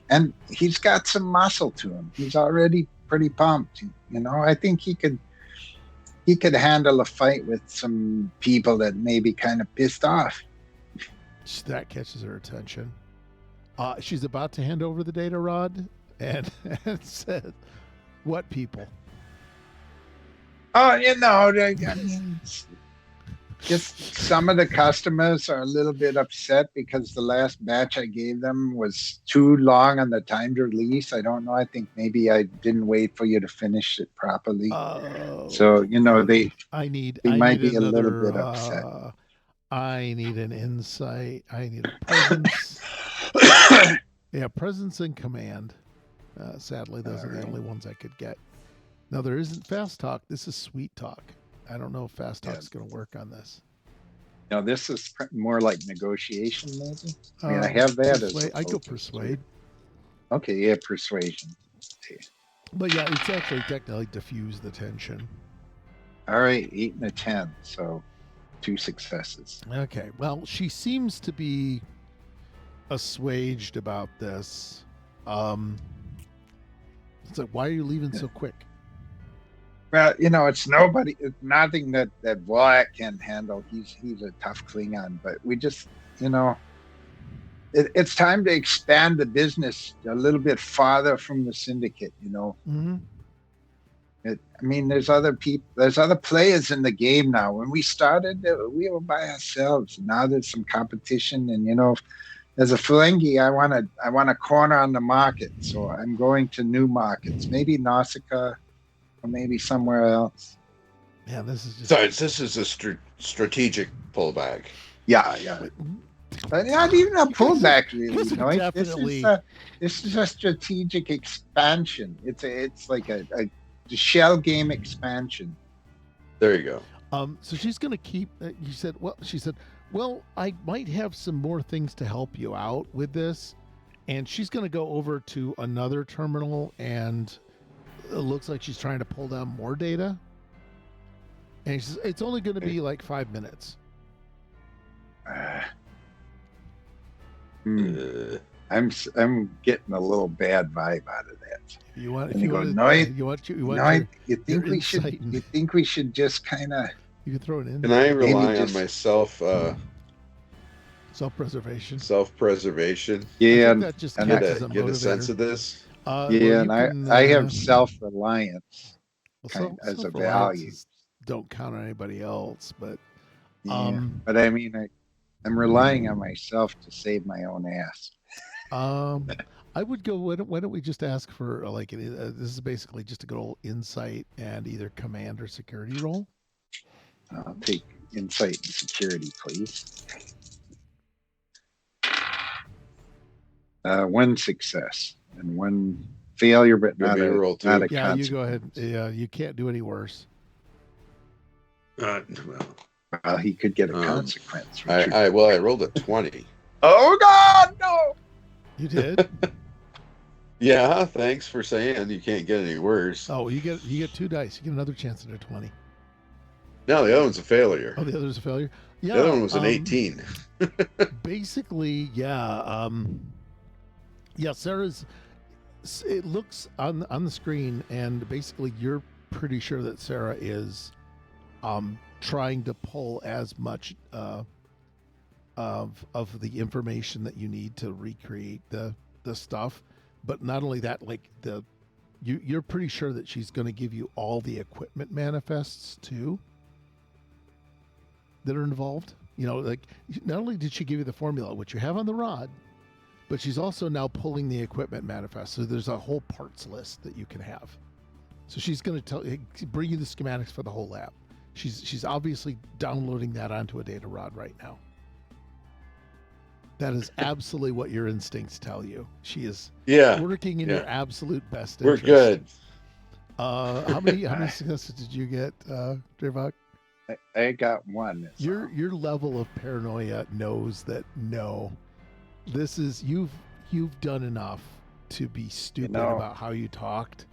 and he's got some muscle to him. He's already pretty pumped. I think he could handle a fight with some people that may be kind of pissed off. That catches her attention. She's about to hand over the data rod and said, "What people?" Oh, I mean, just some of the customers are a little bit upset because the last batch I gave them was too long on the timed release. I don't know. I think maybe I didn't wait for you to finish it properly. So, they might be a little bit upset. I need an insight. I need a presence. Yeah, presence and command. Sadly, those are the only ones I could get. Now, there isn't fast talk. This is sweet talk. I don't know if fast talk is going to work on this. No, this is more like negotiation, maybe. I mean, I have that. I go persuade. Okay, yeah, persuasion. Okay. But yeah, it's actually technically diffuse the tension. All right, 8 and a 10, so 2 successes. Okay, well, she seems to be assuaged about this. It's like, why are you leaving so quick? Well, it's nothing that Borak can handle. He's a tough Klingon, but we just, it's time to expand the business a little bit farther from the syndicate, Mm-hmm. There's other people, there's other players in the game now. When we started, we were by ourselves. Now there's some competition, and as a ferengi, I want a corner on the market. So I'm going to new markets, maybe Nausicaa, or maybe somewhere else. Yeah, this is just... So this is a strategic pullback. Yeah. But not even a pullback, really. Definitely. This is a strategic expansion. It's like a shell game expansion. There you go. So she's going to keep. She said, well, I might have some more things to help you out with this, and she's going to go over to another terminal, and it looks like she's trying to pull down more data. And she says, it's only going to be like 5 minutes. I'm getting a little bad vibe out of that. You want? You think we should just kind of? You can throw it in. Can I rely on my self-preservation? Self-preservation. Yeah, that just get a sense of this. I have self-reliance as a value. Don't count on anybody else, but but I mean, I'm relying on myself to save my own ass. I would go. Why don't we just ask for this is basically just a good old insight and either command or security roll. I'll take insight and security, please. 1 success and 1 failure, but not a consequence. Yeah, you go ahead. Yeah, you can't do any worse. Well, he could get a consequence. I rolled a 20. Oh God, no! You did? Yeah, thanks for saying you can't get any worse. Oh, you get 2 dice. You get another chance at a 20. No, the other one's a failure. Oh, the other's a failure? Yeah. The other one was an 18. Basically, yeah. Sarah's... It looks on the screen, and basically you're pretty sure that Sarah is trying to pull as much of the information that you need to recreate the stuff. But not only that, you're pretty sure that she's going to give you all the equipment manifests too that are involved. Not only did she give you the formula, which you have on the rod, but she's also now pulling the equipment manifest. So there's a whole parts list that you can have. So she's going to bring you the schematics for the whole lab. She's obviously downloading that onto a data rod right now. That is absolutely what your instincts tell you. She is working in your absolute best interest. We're good. How many successes did you get, Drevok? I got one. is all. Your level of paranoia knows that no, this is you've done enough to be stupid know. about how you talked.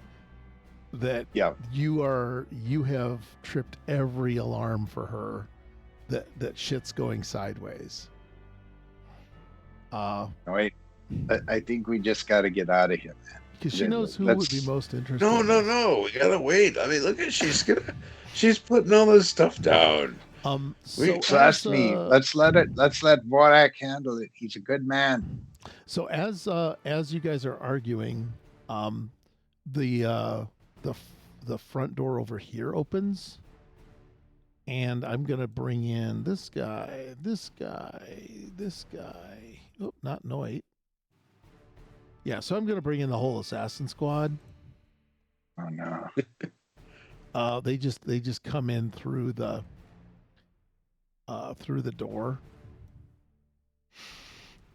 That Yeah. you have tripped every alarm for her. That shit's going sideways. Wait, I think we just got to get out of here, man. Because she knows who would be most interested. No, in no, this. no. We gotta wait. I mean, look at she's putting all this stuff down. So Trust as, me. Let's let Vorak handle it. He's a good man. So as you guys are arguing, the front door over here opens, and I'm gonna bring in this guy. Oh, not Noit. Yeah, so I'm gonna bring in the whole assassin squad. Oh no. They just come in through the door.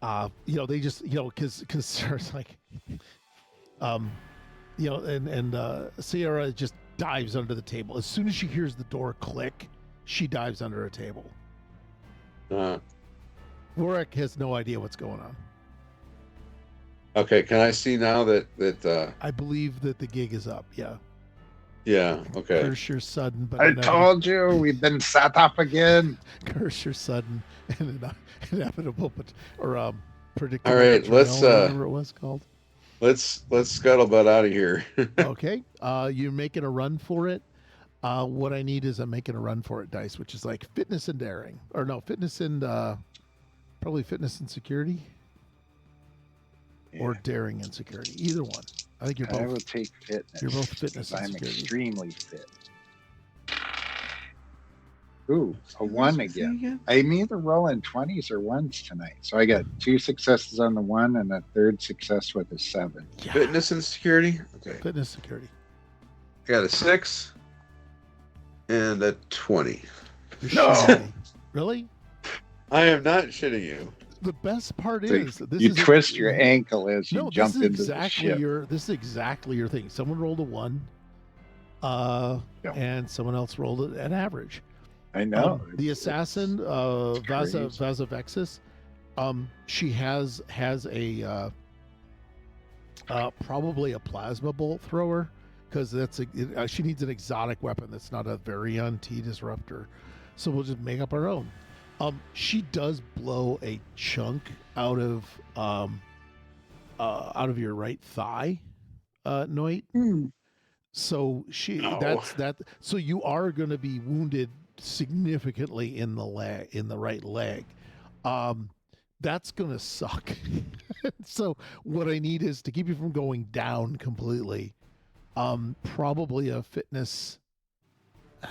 They just because there's like, and Sierra just dives under the table as soon as she hears the door click. She dives under a table. Vorak has no idea what's going on. Okay, can I see now that I believe that the gig is up. Yeah. yeah, okay. Curse your sudden, but I told you we've been set up again. curse your sudden and inevitable, or predictable. All right, betrayal, let's whatever it was called. let's scuttlebutt out of here. Okay. You're making a run for it. What I need is I'm making a run for it dice, which is like fitness and daring, or no, fitness and probably fitness and security, or daring and security. Either one. I think you're both. I will take fitness. You're both fitness and I'm security. extremely fit. Ooh, a 1 again. I'm either rolling 20s or 1s tonight. So I got 2 successes on the 1 and a 3rd success with a 7. Yeah. Fitness and security? Okay. Fitness security. I got a 6 and a 20. You're No. shitting me. Really? I am not shitting you. The best part So is this you is twist your ankle as you No, jump this is into exactly the ship. this is exactly your thing. Someone rolled a 1, Yeah. and someone else rolled an average. I know. The assassin, crazy. Vaza Vexus, she has a probably a plasma bolt thrower, because she needs an exotic weapon that's not a Varian T disruptor. So we'll just make up our own. She does blow a chunk out of your right thigh, Noit. So so you are going to be wounded significantly in the right leg. That's going to suck. So what I need is to keep you from going down completely. Probably a fitness.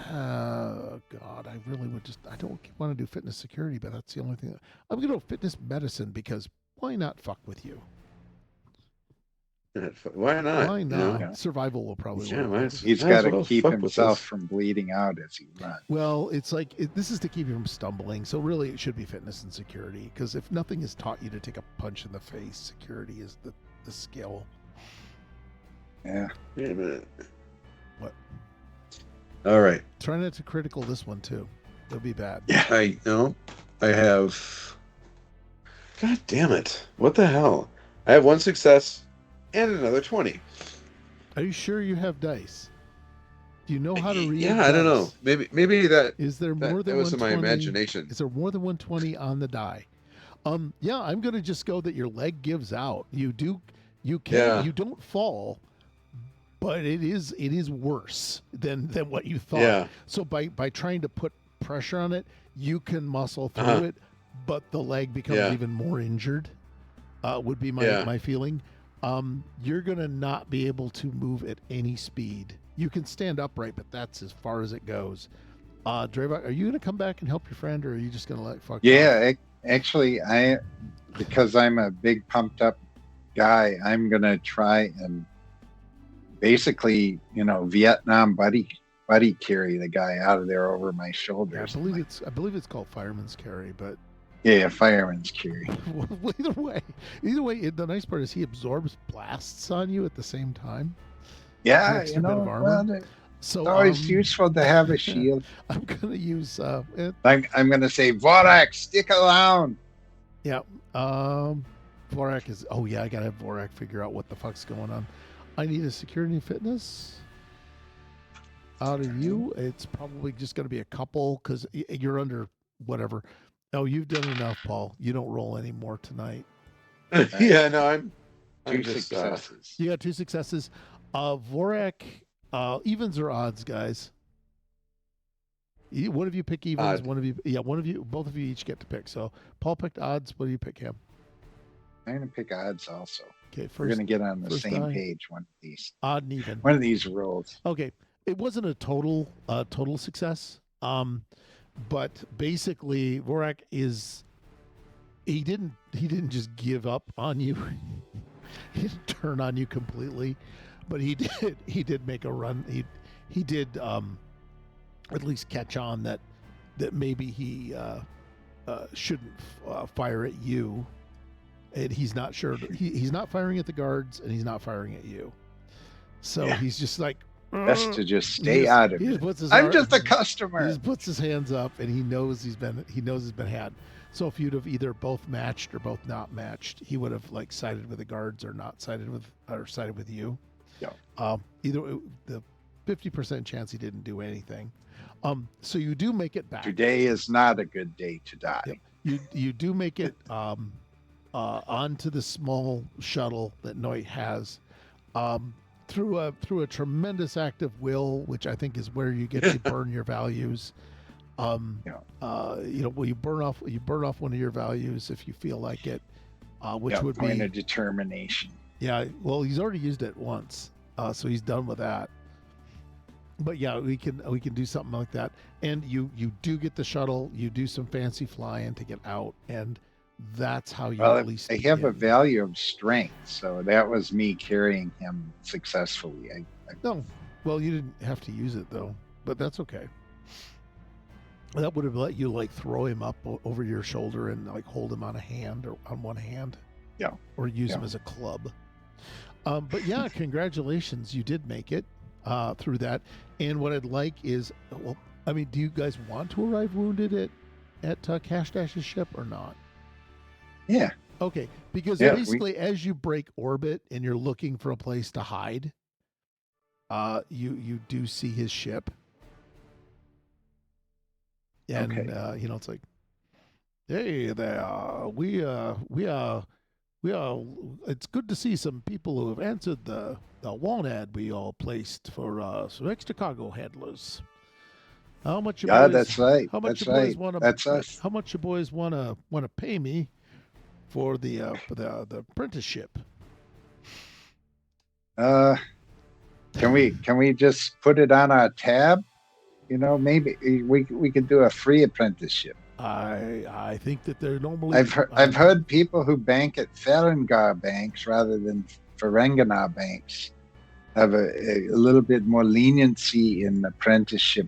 God, I really I don't want to do fitness security, but that's the only thing. I'm going to do fitness medicine, because why not fuck with you? Why not? Why you not? know? Survival will probably Yeah, work. He's might got as to well keep fuck with himself this. from bleeding out as he runs. Well, it's like this is to keep you from stumbling. So really, it should be fitness and security, because if nothing has taught you to take a punch in the face, security is the skill. Yeah. Wait a minute. What? All right. Try not to critical this one too. It'll be bad. Yeah, I have. God damn it! What the hell? I have 1 success and another 20. Are you sure you have dice? Do you know how to read? Yeah, I don't know. dice? Maybe that. Is there more That than was in my 120? imagination. Is there more than 120 on the die? Yeah, I'm gonna just go that your leg gives out. You don't fall, but it is worse than what you thought. Yeah. So by trying to put pressure on it, you can muscle through it, but the leg becomes even more injured. Would be my feeling. You're gonna not be able to move at any speed. You can stand upright, but that's as far as it goes. Drevok, are you gonna come back and help your friend, or are you just gonna let fuck off? Actually, because I'm a big pumped up guy, I'm gonna try and basically, Vietnam buddy carry the guy out of there over my Yeah, shoulders. I believe it's called fireman's carry, but Yeah, fireman's carry. either way, the nice part is he absorbs blasts on you at the same time. Yeah, Extra bit of armor. So It's always useful to have a shield. I'm gonna use I'm going to say, Vorak, stick around. yeah. Vorak is. Oh yeah, I gotta have Vorak figure out what the fuck's going on. I need a security and fitness. Out of you, it's probably just gonna be a couple because you're under whatever. Oh, you've done enough, Paul. You don't roll anymore tonight. Yeah, no, I'm Two just successes. You got 2 successes. Vorak, evens or odds, guys? One of you pick evens. Odd. One of you. Both of you each get to pick. So Paul picked odds. What do you pick, him? I'm going to pick odds also. Okay, We're first going to get on the first same die. page one of these. odd and even. One of these rolls. Okay, it wasn't a total success. But basically, Vorak is. He didn't just give up on you. He didn't turn on you completely, but he did make a run. He did at least catch on that maybe he shouldn't fire at you, and he's not sure. He's not firing at the guards, and he's not firing at you. So he's just like Best to just stay out of it. I'm just a customer. He just puts his hands up, and he knows he's been had. So if you'd have either both matched or both not matched, he would have like sided with the guards or not sided with you. Yeah. Either the 50% chance he didn't do anything. So you do make it back. Today is not a good day to die. Yep. You do make it onto the small shuttle that Noit has. Through a tremendous act of will, which I think is where you get to burn your values. You burn off one of your values if you feel like it, which would point be of determination. Yeah, well, he's already used it once, so he's done with that. But yeah, we can do something like that, and you do get the shuttle. You do some fancy flying to get out, and that's how you at least. I have a value of strength, so that was me carrying him successfully. No, well, you didn't have to use it though, but that's okay. That would have let you like throw him up over your shoulder and like hold him on a hand or on one hand. Yeah. Or use him as a club. But yeah, congratulations. You did make it through that. And what I'd like is, well, I mean, do you guys want to arrive wounded at Cash Dash's ship or not? Yeah. Okay. Because basically as you break orbit and you're looking for a place to hide, you do see his ship. And it's like, hey there, we are. It's good to see some people who have answered the want ad we all placed for some extra cargo handlers. How much? That's right. How much that's you boys right. want to? That's us. How much you boys want to pay me for the apprenticeship? Can we just put it on our tab? Maybe we could do a free apprenticeship. I think that they're normally. I've heard people who bank at ferengi banks rather than ferengi banks have a little bit more leniency in apprenticeship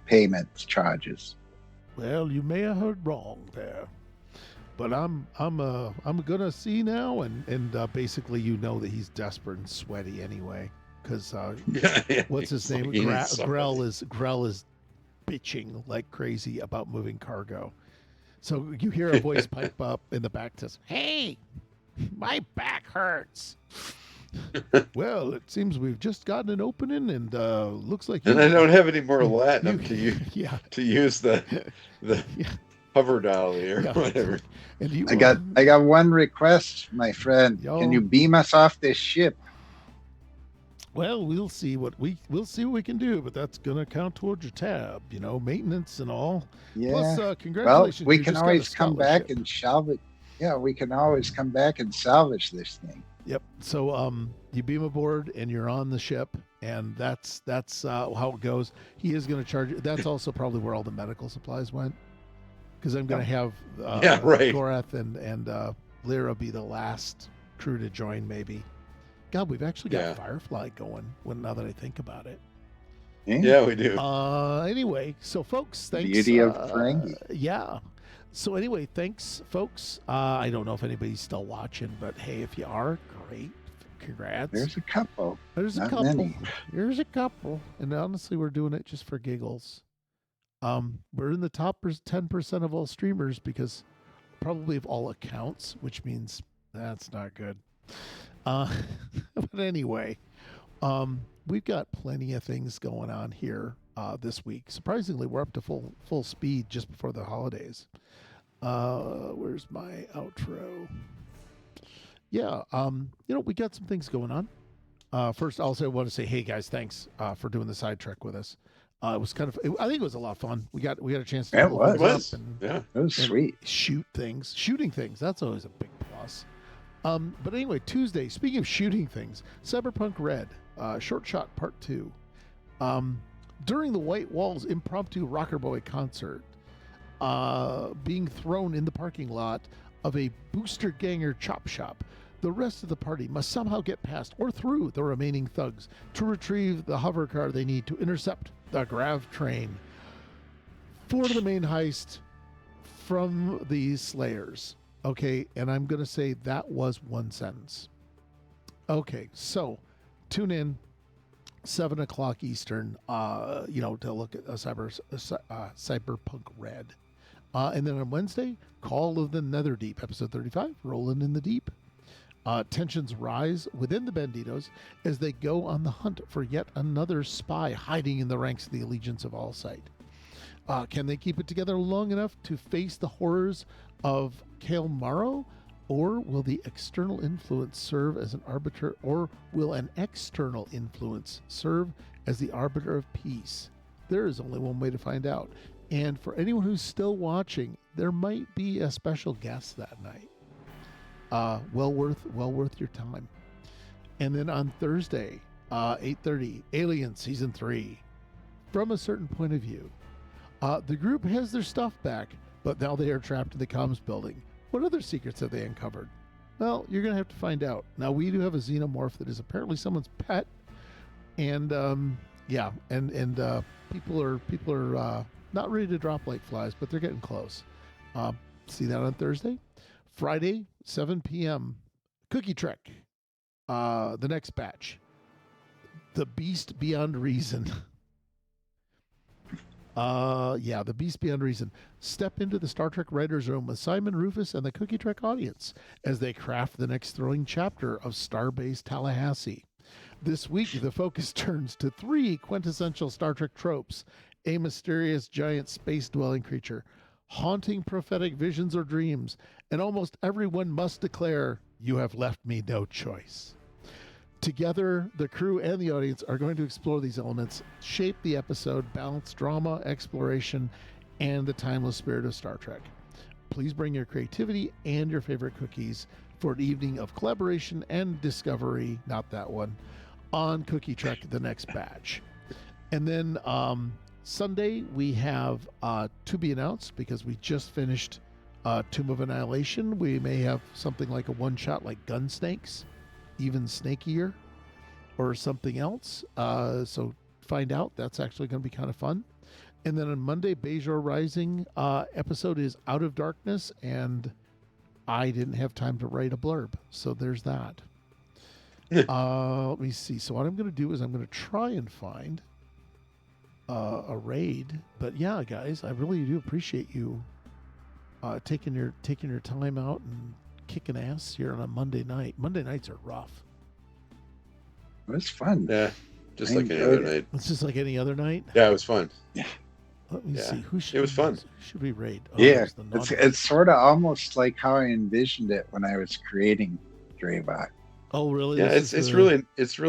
payment charges. Well, you may have heard wrong there, but I'm gonna see now, and basically that he's desperate and sweaty anyway. Because what's his name? Grell is bitching like crazy about moving cargo. So you hear a voice pipe up in the back that says, "Hey, my back hurts." Well, it seems we've just gotten an opening, and looks like. And I don't have any more latinum to use the hover dolly or whatever. And I got one request, my friend. Can you beam us off this ship? Well, we'll see what we can do, but that's gonna count towards your tab, maintenance and all. Yeah. Plus, congratulations. Well, we can always come back and salvage. Yeah, we can always come back and salvage this thing. Yep. So, you beam aboard and you're on the ship, and that's how it goes. He is gonna charge you. That's also probably where all the medical supplies went, because I'm gonna have Gorath and Lyra be the last crew to join, maybe. God, we've actually got Firefly going. Now that I think about it. Yeah, we do. Anyway, so folks, thanks. Beauty of ferengi. Yeah. So anyway, thanks, folks. I don't know if anybody's still watching, but hey, if you are, great. Congrats. There's a couple. There's a not couple. many. There's a couple. And honestly, we're doing it just for giggles. We're in the top 10% of all streamers because probably of all accounts, which means that's not good. But anyway, we've got plenty of things going on here this week. Surprisingly, we're up to full speed just before the holidays. Where's my outro? Yeah, we got some things going on. First, I want to say, hey guys, thanks for doing the side trek with us. It was I think it was a lot of fun. We got a chance to It was. Yeah, It was sweet. shooting things. That's always a big plus. But anyway, Tuesday. Speaking of shooting things, Cyberpunk Red, Short Shot Part 2. During the White Walls impromptu Rocker Boy concert, being thrown in the parking lot of a Booster Ganger chop shop, the rest of the party must somehow get past or through the remaining thugs to retrieve the hover car they need to intercept the grav train for the main heist from these slayers. Okay, and I'm going to say that was one sentence. Okay, so tune in 7 o'clock Eastern, to look at Cyberpunk Red. And then on Wednesday, Call of the Netherdeep, episode 35, Rolling in the Deep. Tensions rise within the Banditos as they go on the hunt for yet another spy hiding in the ranks of the Allegiance of Allsight. Can they keep it together long enough to face the horrors of Kale Morrow, or will the external influence serve as an arbiter, or will an external influence serve as the arbiter of peace? There is only one way to find out. And for anyone who's still watching, there might be a special guest that night. Well worth your time. And then on Thursday, 8:30, Alien Season 3. From a certain point of view, the group has their stuff back, but now they are trapped in the comms building. What other secrets have they uncovered? Well, you're going to have to find out. Now, we do have a xenomorph that is apparently someone's pet, and people are not ready to drop like flies, but they're getting close. See that on Thursday. Friday, 7 p.m., Cookie Trek, the next batch, The Beast Beyond Reason. The Beast Beyond Reason. Step into the Star Trek writer's room with Simon Rufus and the Cookie Trek audience as they craft the next thrilling chapter of Starbase Tallahassee. This week, the focus turns to 3 quintessential Star Trek tropes: a mysterious giant space-dwelling creature, haunting prophetic visions or dreams, and almost everyone must declare, "You have left me no choice." Together, the crew and the audience are going to explore these elements, shape the episode, balance drama, exploration, and the timeless spirit of Star Trek. Please bring your creativity and your favorite cookies for an evening of collaboration and discovery, not that one, on Cookie Trek, the next batch. And then Sunday, we have to be announced, because we just finished Tomb of Annihilation. We may have something like a one-shot like Gun Snakes, even snakier, or something else. So find out. That's actually going to be kind of fun. And then on Monday, Bejor Rising episode is Out of Darkness, and I didn't have time to write a blurb. So there's that. Let me see. So what I'm going to do is I'm going to try and find a raid. But yeah, guys, I really do appreciate you taking your time out and kicking ass here on a Monday night. Monday nights are rough. It was fun. Yeah, just like any other night. It's just like any other night. Yeah, it was fun. Yeah. Let me see. It was fun. Who should we raid? Yeah, there's the it's sort of almost like how I envisioned it when I was creating Drevok. Oh, really? Yeah, This is it's the- really